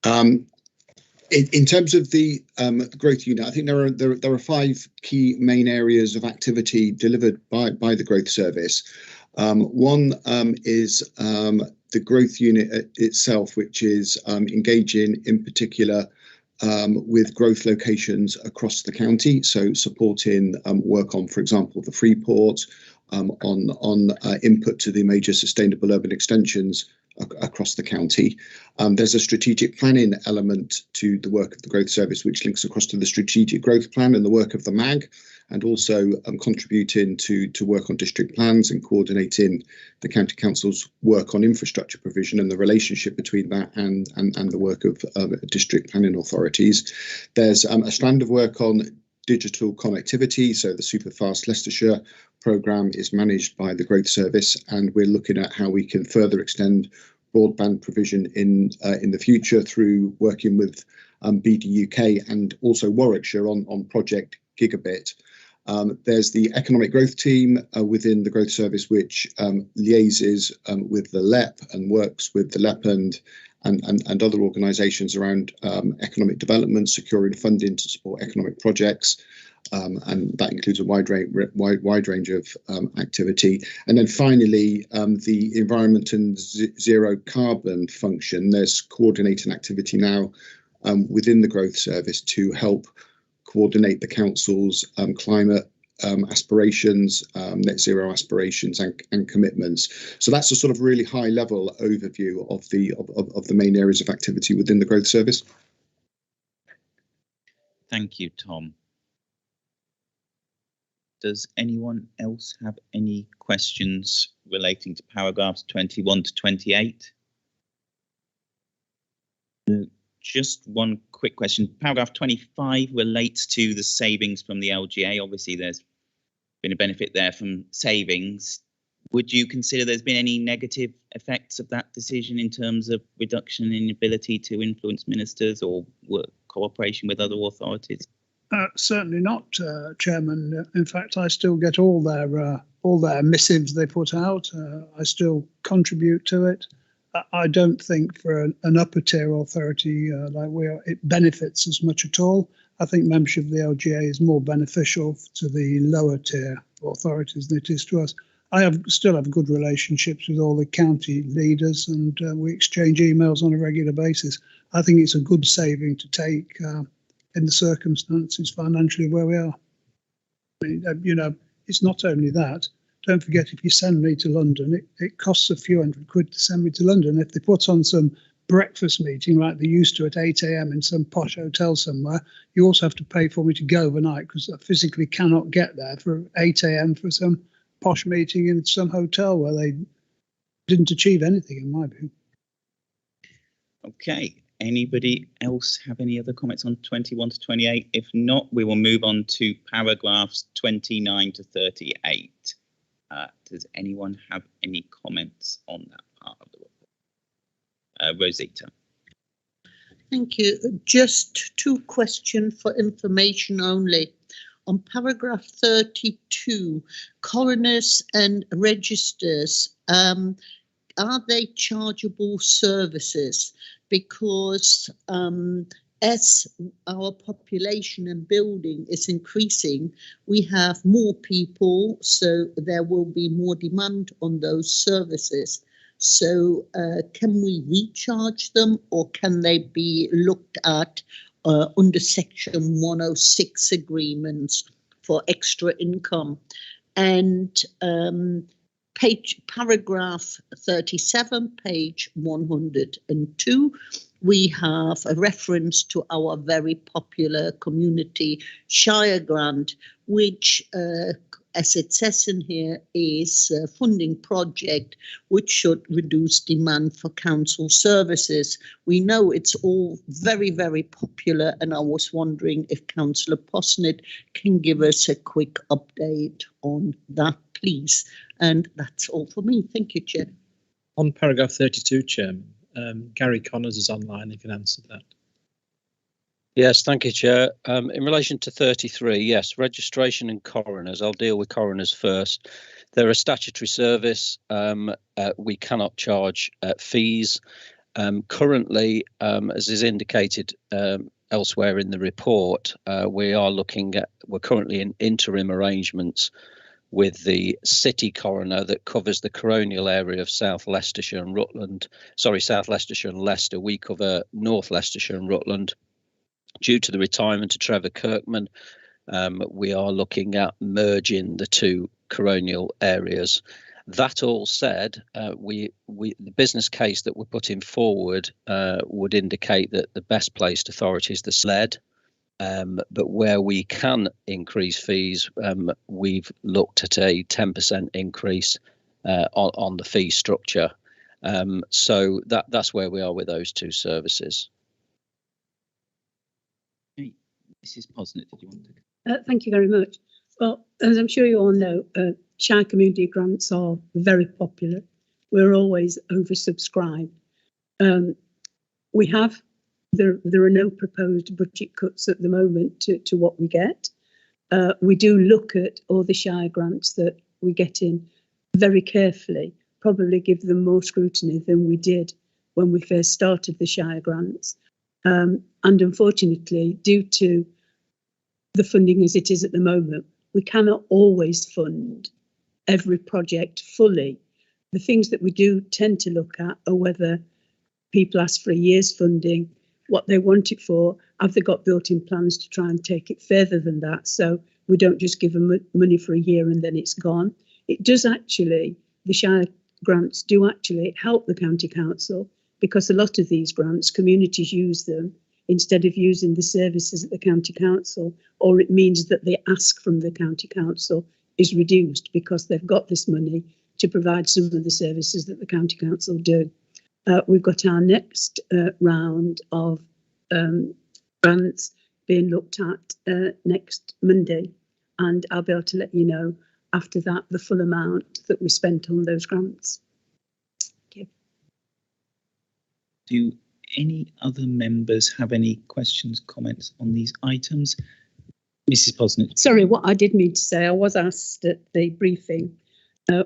In terms of the growth unit, I think there are 5 key main areas of activity delivered by the growth service. One is the growth unit itself, which is engaging in particular with growth locations across the county, so supporting work on, for example, the Freeport, on input to the major sustainable urban extensions across the county. There's a strategic planning element to the work of the growth service, which links across to the strategic growth plan and the work of the MAG, and also contributing to work on district plans and coordinating the county council's work on infrastructure provision and the relationship between that and the work of district planning authorities. There's a strand of work on digital connectivity, so the Superfast Leicestershire programme is managed by the growth service, and we're looking at how we can further extend broadband provision in the future through working with BD UK and also Warwickshire on Project Gigabit. There's the economic growth team within the growth service, which liaises with the LEP and works with the LEP and other organisations around economic development, securing funding to support economic projects, and that includes a wide range of activity. And then finally, the environment and zero carbon function. There's coordinating activity now within the growth service to help coordinate the council's climate aspirations, net zero aspirations and commitments. So that's a sort of really high level overview of the main areas of activity within the growth service. Thank you, Tom. Does anyone else have any questions relating to paragraphs 21 to 28? Just one quick question. Paragraph 25 relates to the savings from the LGA. Obviously, there's been a benefit there from savings. Would you consider there's been any negative effects of that decision in terms of reduction in ability to influence ministers or work cooperation with other authorities? Certainly not, Chairman. In fact, I still get all their missives they put out. I still contribute to it. I don't think for an upper tier authority like we are, it benefits as much at all. I think membership of the LGA is more beneficial to the lower tier authorities than it is to us. I still have good relationships with all the county leaders, and we exchange emails on a regular basis. I think it's a good saving to take in the circumstances financially where we are. I mean, you know, it's not only that. Don't forget, if you send me to London, it costs a few £100 to send me to London. If they put on some breakfast meeting like they used to at 8 AM in some posh hotel somewhere, you also have to pay for me to go overnight, because I physically cannot get there for 8 AM for some posh meeting in some hotel where they didn't achieve anything, in my view. Okay. Anybody else have any other comments on 21 to 28? If not, we will move on to paragraphs 29 to 38. Does anyone have any comments on that part of the report? Rosita. Thank you. Just two questions for information only. On paragraph 32, coroners and registers, are they chargeable services? Because as our population and building is increasing, we have more people, so there will be more demand on those services. So can we recharge them, or can they be looked at under section 106 agreements for extra income? And paragraph 37, page 102, we have a reference to our very popular community Shire grant, which, as it says in here, is a funding project which should reduce demand for council services. We know it's all very, very popular, and I was wondering if Councillor Posnett can give us a quick update on that, please. And that's all for me. Thank you, Chair. On paragraph 32, Chairman, Gary Connors is online. He can answer that. Yes, thank you, Chair. In relation to 33, yes, registration and coroners. I'll deal with coroners first. They're a statutory service. We cannot charge fees. Currently, as is indicated elsewhere in the report, we're currently in interim arrangements with the city coroner that covers the coronial area of South Leicestershire and Rutland. Sorry, South Leicestershire and Leicester. We cover North Leicestershire and Rutland. Due to the retirement of Trevor Kirkman, we are looking at merging the two coronial areas. That all said, the business case that we're putting forward would indicate that the best placed authority is the SLED. But where we can increase fees, we've looked at a 10% increase on the fee structure. So that's where we are with those two services. Mrs. Posnett, did you want to? Thank you very much. Well, as I'm sure you all know, Shire community grants are very popular. We're always oversubscribed. There are no proposed budget cuts at the moment to what we get. We do look at all the Shire grants that we get in very carefully, probably give them more scrutiny than we did when we first started the Shire grants. And unfortunately, due to the funding as it is at the moment, we cannot always fund every project fully. The things that we do tend to look at are whether people ask for a year's funding, what they want it for, have they got built-in plans to try and take it further than that, so we don't just give them money for a year and then it's gone. It does actually, the Shire grants do actually help the county council, because a lot of these grants, communities use them instead of using the services at the county council, or it means that the ask from the county council is reduced because they've got this money to provide some of the services that the county council do. We've got our next round of grants being looked at next Monday, and I'll be able to let you know after that the full amount that we spent on those grants. Thank Do you. any other members have any questions, comments on these items? Mrs. Posnett. Sorry, what I did mean to say, I was asked at the briefing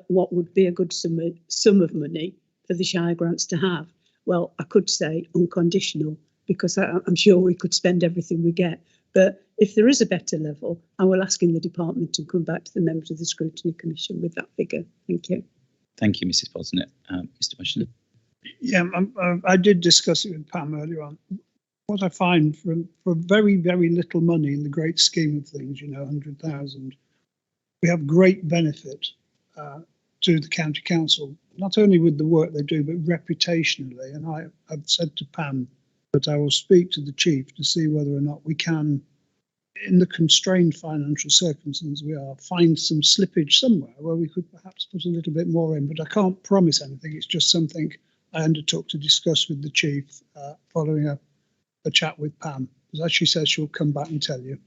what would be a good sum of money for the Shire grants to have. Well, I could say unconditional, because I'm sure we could spend everything we get. But if there is a better level, I will ask in the department and come back to the members of the Scrutiny Commission with that figure. Thank you. Thank you, Mrs. Posnett. Mr. Washington. Yeah, I did discuss it with Pam earlier on. What I find for very, very little money in the great scheme of things, 100,000, we have great benefit to the county council, not only with the work they do, but reputationally. And I've said to Pam that I will speak to the chief to see whether or not we can, in the constrained financial circumstances we are, find some slippage somewhere where we could perhaps put a little bit more in. But I can't promise anything. It's just something I undertook to discuss with the chief following a chat with Pam, because as she says, she'll come back and tell you.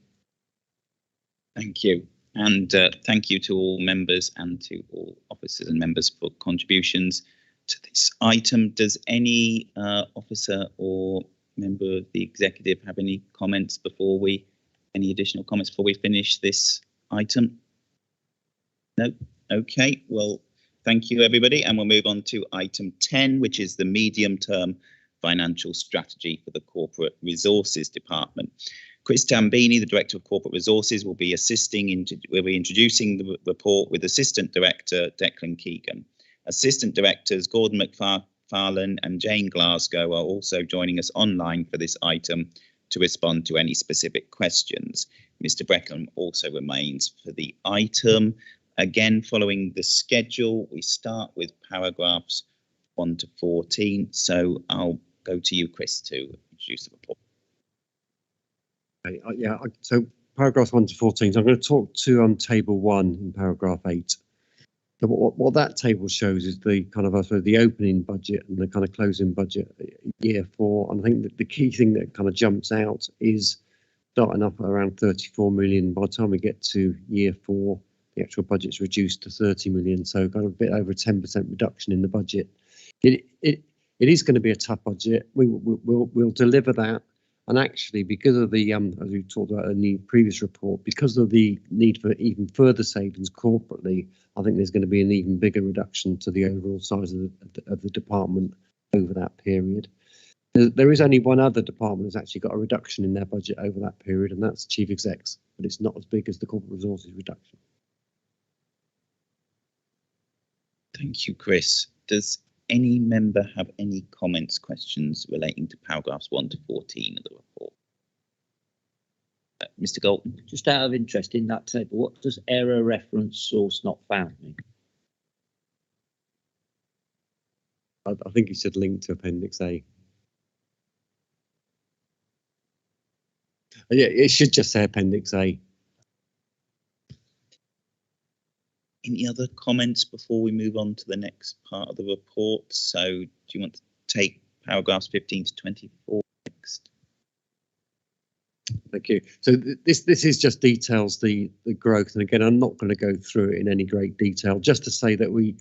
Thank you. And thank you to all members and to all officers and members for contributions to this item. Does any officer or member of the executive have any comments before we, any additional comments before we finish this item? No? Okay, well, thank you everybody. And we'll move on to item 10, which is the medium-term financial strategy for the Corporate Resources Department. Chris Tambini, the Director of Corporate Resources, will be introducing the report with Assistant Director Declan Keegan. Assistant Directors Gordon McFarlane and Jane Glasgow are also joining us online for this item to respond to any specific questions. Mr. Breckham also remains for the item. Again, following the schedule, we start with paragraphs 1 to 14. So I'll go to you, Chris, to introduce the report. So paragraphs 1 to 14. So I'm going to talk to table 1 in paragraph 8. So what that table shows is the kind of the opening budget and the kind of closing budget year 4. And I think that the key thing that kind of jumps out is starting up at around 34 million. By the time we get to year 4, the actual budget's reduced to 30 million. So kind of a bit over a 10% reduction in the budget. It is going to be a tough budget. We'll deliver that. And actually, because of the, as we talked about in the previous report, because of the need for even further savings corporately, I think there's going to be an even bigger reduction to the overall size of the department over that period. There is only one other department that's actually got a reduction in their budget over that period, and that's Chief Execs, but it's not as big as the Corporate Resources reduction. Thank you, Chris. Does any member have any comments, questions relating to paragraphs 1 to 14 of the report? Mr. Galton. Just out of interest in that table, what does error reference source not found mean? I think you should link to Appendix A. Yeah, it should just say Appendix A. Any other comments before we move on to the next part of the report? So do you want to take paragraphs 15 to 24 next? Thank you. So this is just details the growth. And again, I'm not going to go through it in any great detail, just to say that we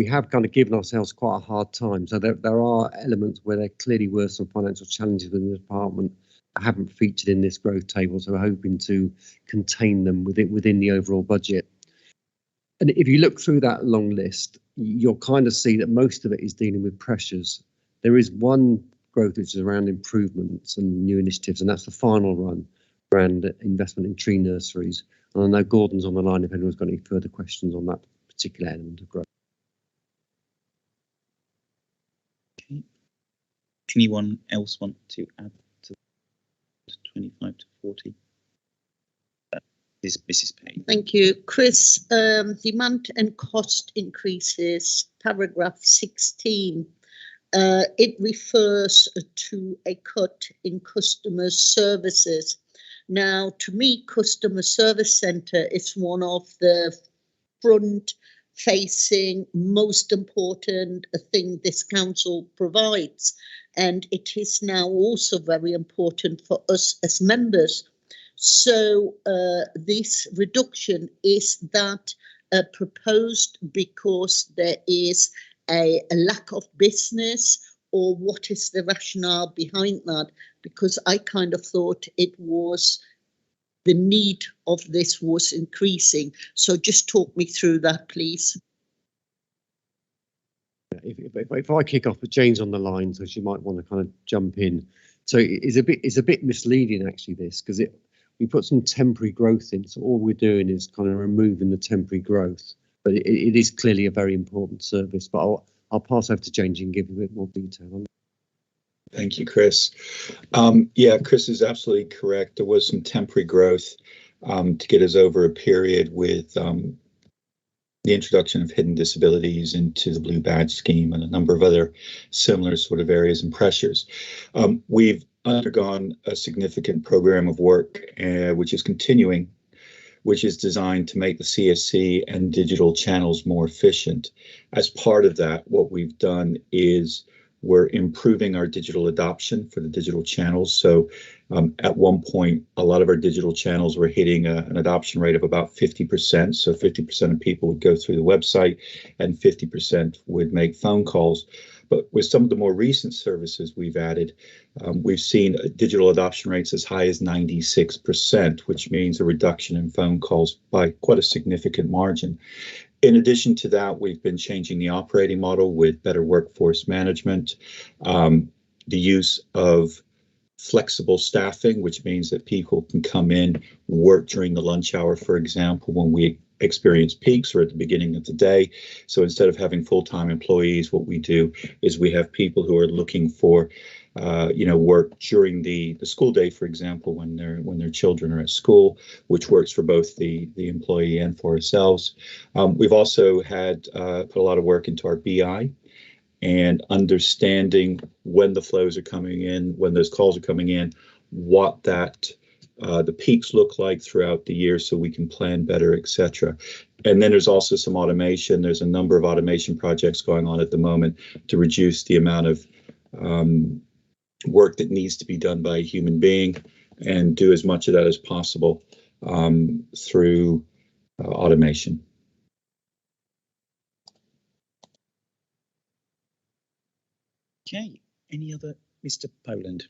have kind of given ourselves quite a hard time. So there are elements where there clearly were some financial challenges within the department that haven't featured in this growth table. So we're hoping to contain them within the overall budget. And if you look through that long list, you'll kind of see that most of it is dealing with pressures. There is one growth which is around improvements and new initiatives, and that's the final run around investment in tree nurseries. And I know Gordon's on the line if anyone's got any further questions on that particular element of growth. Okay. Anyone else want to add to 25 to 40? Is Mrs. Payne. Thank you, Chris. Demand and cost increases, paragraph 16. It refers to a cut in customer services. Now, to me, customer service centre is one of the front-facing, most important thing this council provides, and it is now also very important for us as members. So this reduction is that proposed because there is a lack of business, or what is the rationale behind that? Because I kind of thought it was the need of this was increasing. So just talk me through that, please. If I kick off, but Jane's on the line, so she might want to kind of jump in. So it's a bit misleading actually, this, because we put some temporary growth in, so all we're doing is kind of removing the temporary growth. But it is clearly a very important service. But I'll pass over to Jane and give you a bit more detail on it. Thank you, Chris. Yeah, Chris is absolutely correct. There was some temporary growth to get us over a period with the introduction of hidden disabilities into the Blue Badge scheme and a number of other similar sort of areas and pressures. We've undergone a significant program of work, which is continuing, which is designed to make the CSC and digital channels more efficient. As part of that, what we've done is we're improving our digital adoption for the digital channels. So at one point, a lot of our digital channels were hitting an adoption rate of about 50%. So 50% of people would go through the website and 50% would make phone calls. But with some of the more recent services we've added, we've seen digital adoption rates as high as 96%, which means a reduction in phone calls by quite a significant margin. In addition to that, we've been changing the operating model with better workforce management, the use of flexible staffing, which means that people can come in, work during the lunch hour, for example, when we experience peaks or at the beginning of the day. So instead of having full-time employees, what we do is we have people who are looking for work during the school day, for example, when their children are at school, which works for both the employee and for ourselves. We've also had put a lot of work into our BI and understanding when the flows are coming in, when those calls are coming in, what the peaks look like throughout the year so we can plan better, etc. And then there's also some automation. There's a number of automation projects going on at the moment to reduce the amount of work that needs to be done by a human being and do as much of that as possible through automation. Okay, any other, Mr. Poland?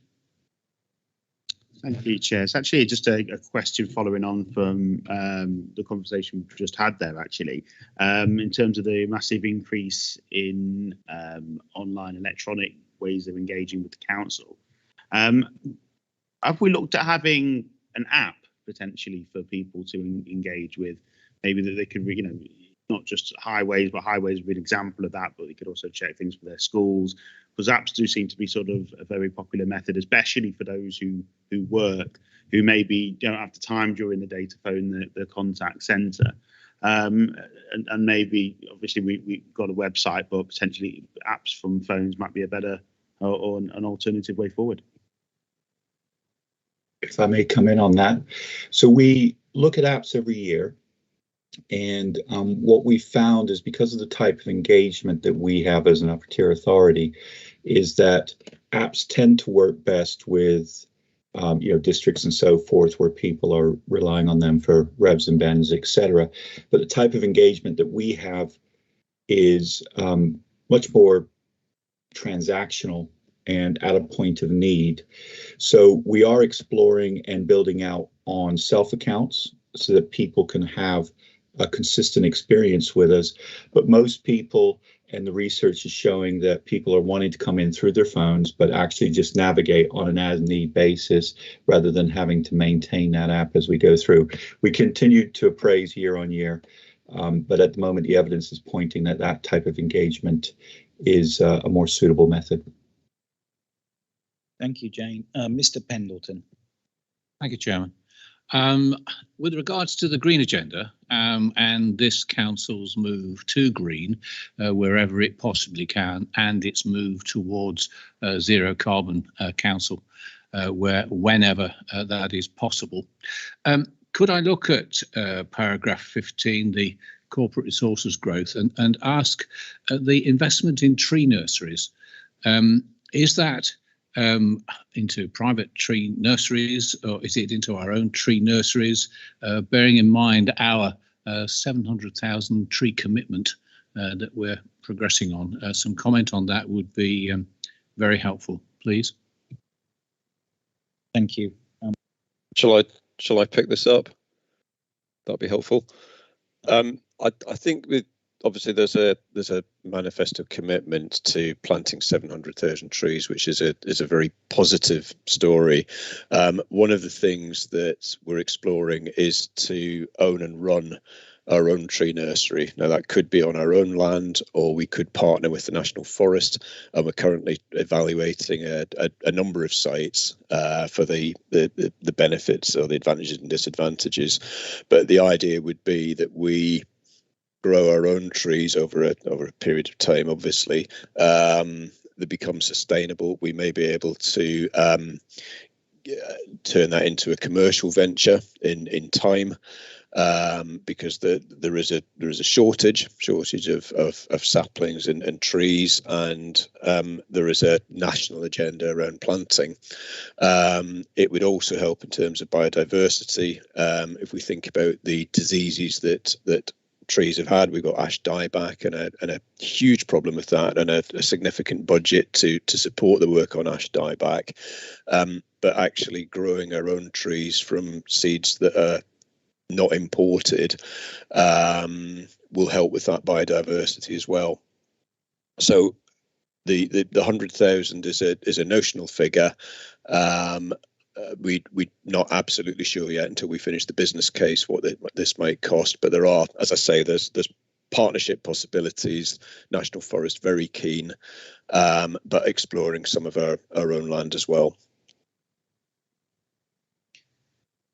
Thank you, Chair. It's actually just a question following on from the conversation we just had there, actually, in terms of the massive increase in online electronic ways of engaging with the council. Have we looked at having an app potentially for people to engage with? Maybe that they could, not just highways, but highways would be an example of that, but they could also check things for their schools, because apps do seem to be sort of a very popular method, especially for those who work, who maybe don't have the time during the day to phone the contact centre. And maybe, obviously, we've got a website, but potentially apps from phones might be a better or an alternative way forward. If I may come in on that. So we look at apps every year. And what we found is, because of the type of engagement that we have as an upper tier authority, is that apps tend to work best with districts and so forth, where people are relying on them for revs and bends, etc. But the type of engagement that we have is much more transactional and at a point of need. So we are exploring and building out on self accounts so that people can have a consistent experience with us. But most people, and the research is showing that people are wanting to come in through their phones, but actually just navigate on an as-need basis rather than having to maintain that app as we go through. We continue to appraise year on year, but at the moment the evidence is pointing that that type of engagement is a more suitable method. Thank you, Jane. Mr. Pendleton. Thank you, Chairman. With regards to the green agenda and this council's move to green wherever it possibly can, and its move towards zero carbon council whenever that is possible, could I look at paragraph 15, the corporate resources growth, and ask the investment in tree nurseries, is that into private tree nurseries, or is it into our own tree nurseries, bearing in mind our 700,000 tree commitment that we're progressing on? Some comment on that would be very helpful, please. Thank you. Shall I pick this up? That'd be helpful. I think with obviously there's a manifesto commitment to planting 700,000 trees, which is a very positive story. One of the things that we're exploring is to own and run our own tree nursery. Now that could be on our own land, or we could partner with the National Forest, and we're currently evaluating a number of sites for the benefits or the advantages and disadvantages. But the idea would be that we grow our own trees over a period of time, obviously, that become sustainable. We may be able to turn that into a commercial venture in time. because there is a shortage of saplings and trees, and there is a national agenda around planting. It would also help in terms of biodiversity. If we think about the diseases that trees have had, we've got ash dieback and a huge problem with that, and a significant budget to support the work on ash dieback. But actually growing our own trees from seeds that are not imported will help with that biodiversity as well. So the 100,000 is a notional figure. We're not absolutely sure yet until we finish the business case what this might cost, but there are, as I say, there's partnership possibilities. National Forest very keen, but exploring some of our own land as well.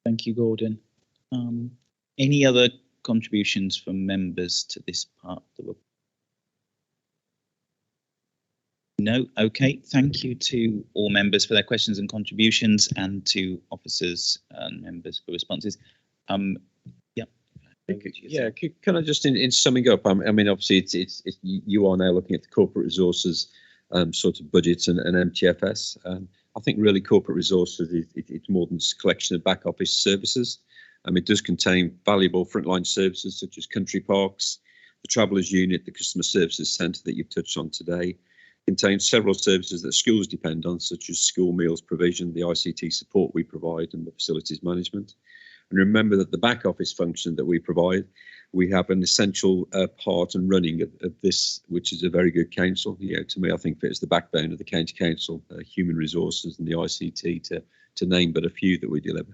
Thank you, Gordon. Any other contributions from members to this part of the report? No. Okay. Thank you to all members for their questions and contributions, and to officers and members for responses. Yeah. Yeah. Can I just, in summing up, I mean, obviously, it's you are now looking at the corporate resources sort of budgets and MTFS. I think really corporate resources it's more than just a collection of back office services. It does contain valuable frontline services such as country parks, the travellers unit, the customer services centre that you've touched on today. Contains several services that schools depend on, such as school meals provision, the ICT support we provide, and the facilities management. And remember that the back office function that we provide, we have an essential part and running of this, which is a very good council. To me, I think it's the backbone of the county council, human resources and the ICT, to name but a few that we deliver.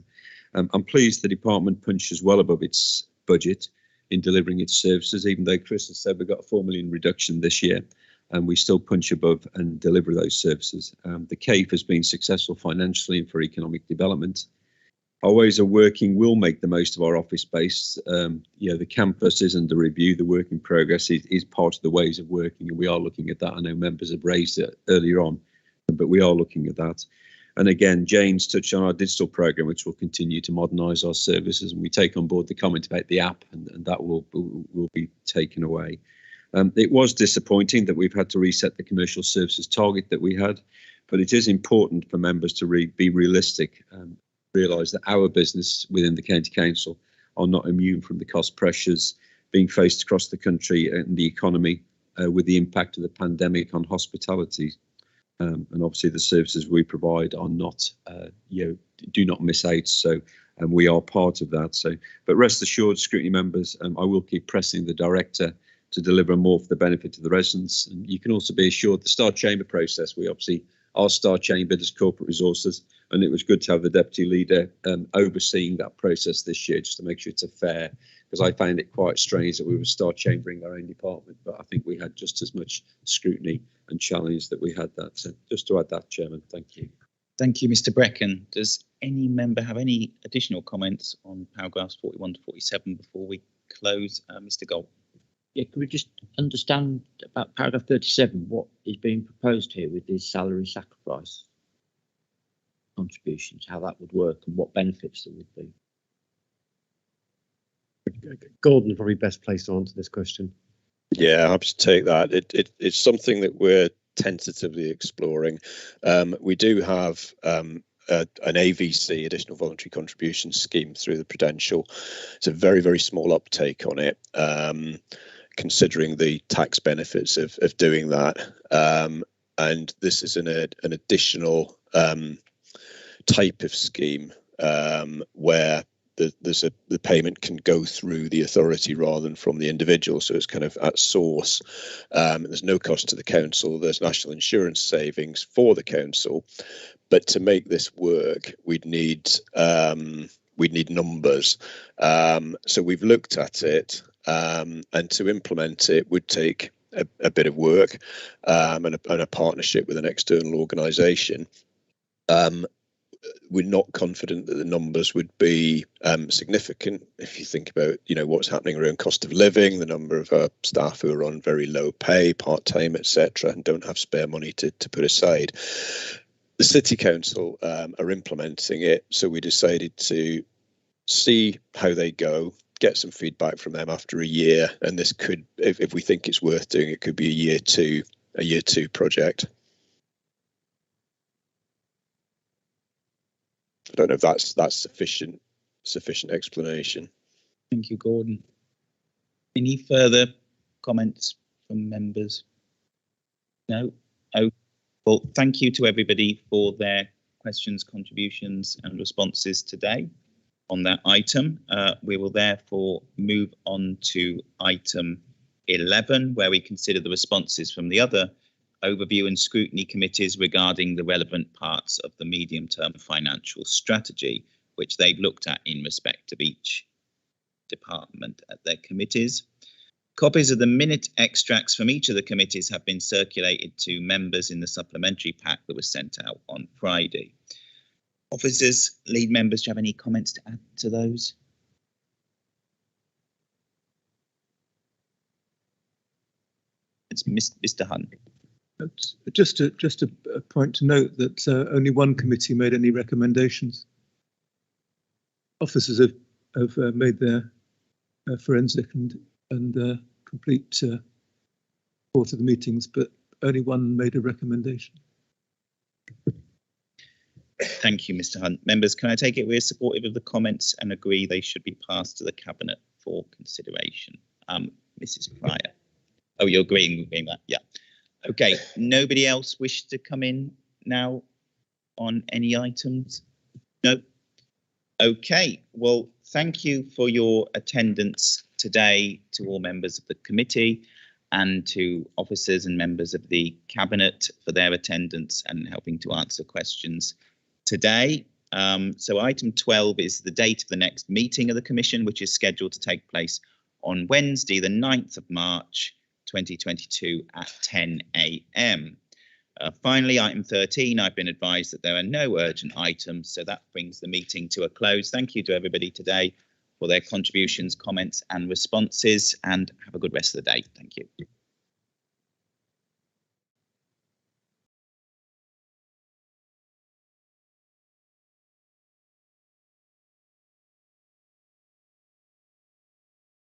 I'm pleased the department punches well above its budget in delivering its services, even though Chris has said we've got a 4 million reduction this year. And we still punch above and deliver those services. The CAPE has been successful financially and for economic development. Our ways of working will make the most of our office space. The campus isn't a review, the work in progress is part of the ways of working, and we are looking at that. I know members have raised it earlier on, but we are looking at that. And again, James touched on our digital programme, which will continue to modernise our services, and we take on board the comment about the app, and that will be taken away. It was disappointing that we've had to reset the commercial services target that we had, but it is important for members to be realistic and realise that our business within the County Council are not immune from the cost pressures being faced across the country and the economy with the impact of the pandemic on hospitality. And obviously the services we provide are not, do not miss out. So we are part of that. So, but rest assured, Scrutiny members, I will keep pressing the director to deliver more for the benefit of the residents. And you can also be assured the Star Chamber process, we obviously are Star Chamber as corporate resources, and it was good to have the deputy leader overseeing that process this year, just to make sure it's a fair, because I found it quite strange that we were Star Chambering our own department, but I think we had just as much scrutiny and challenge that we had that. So just to add that, Chairman, thank you. Thank you, Mr. Brecken. Does any member have any additional comments on paragraphs 41 to 47 before we close? Mr. Gold. Yeah, could we just understand about paragraph 37, what is being proposed here with these salary sacrifice contributions, how that would work and what benefits there would be? Gordon, probably best placed to answer this question. Yeah, happy to take that. It's something that we're tentatively exploring. We do have an AVC, additional voluntary contribution scheme, through the Prudential. It's a very, very small uptake on it, considering the tax benefits of doing that. And this is an additional type of scheme where the payment can go through the authority rather than from the individual, so it's kind of at source. There's no cost to the council. There's national insurance savings for the council, but to make this work, we'd need numbers. So we've looked at it, and to implement it would take a bit of work and a partnership with an external organisation. We're not confident that the numbers would be significant if you think about, what's happening around cost of living, the number of our staff who are on very low pay, part-time, etc., and don't have spare money to put aside. The City Council are implementing it, so we decided to see how they go, get some feedback from them after a year, and this could, if we think it's worth doing, it could be a year two project. I don't know if that's sufficient explanation. Thank you, Gordon. Any further comments from members? No? Oh, well, thank you to everybody for their questions, contributions and responses today on that item. We will therefore move on to item 11, where we consider the responses from the other overview and scrutiny committees regarding the relevant parts of the medium-term financial strategy, which they've looked at in respect of each department at their committees. Copies of the minute extracts from each of the committees have been circulated to members in the supplementary pack that was sent out on Friday. Officers, lead members, do you have any comments to add to those? It's Mr. Hunt. Just a point to note that only one committee made any recommendations. Officers have made their forensic and complete report of the meetings, but only one made a recommendation. Thank you, Mr. Hunt. Members, can I take it we're supportive of the comments and agree they should be passed to the Cabinet for consideration? Mrs. Pryor. Oh, you're agreeing with that? Yeah. Okay. Nobody else wish to come in now on any items? No. Okay. Well, thank you for your attendance today to all members of the committee and to officers and members of the Cabinet for their attendance and helping to answer questions today. So item 12 is the date of the next meeting of the Commission, which is scheduled to take place on Wednesday, the 9th of March, 2022 at 10 a.m. Finally, item 13, I've been advised that there are no urgent items, so that brings the meeting to a close. Thank you to everybody today for their contributions, comments and responses, and have a good rest of the day. Thank you.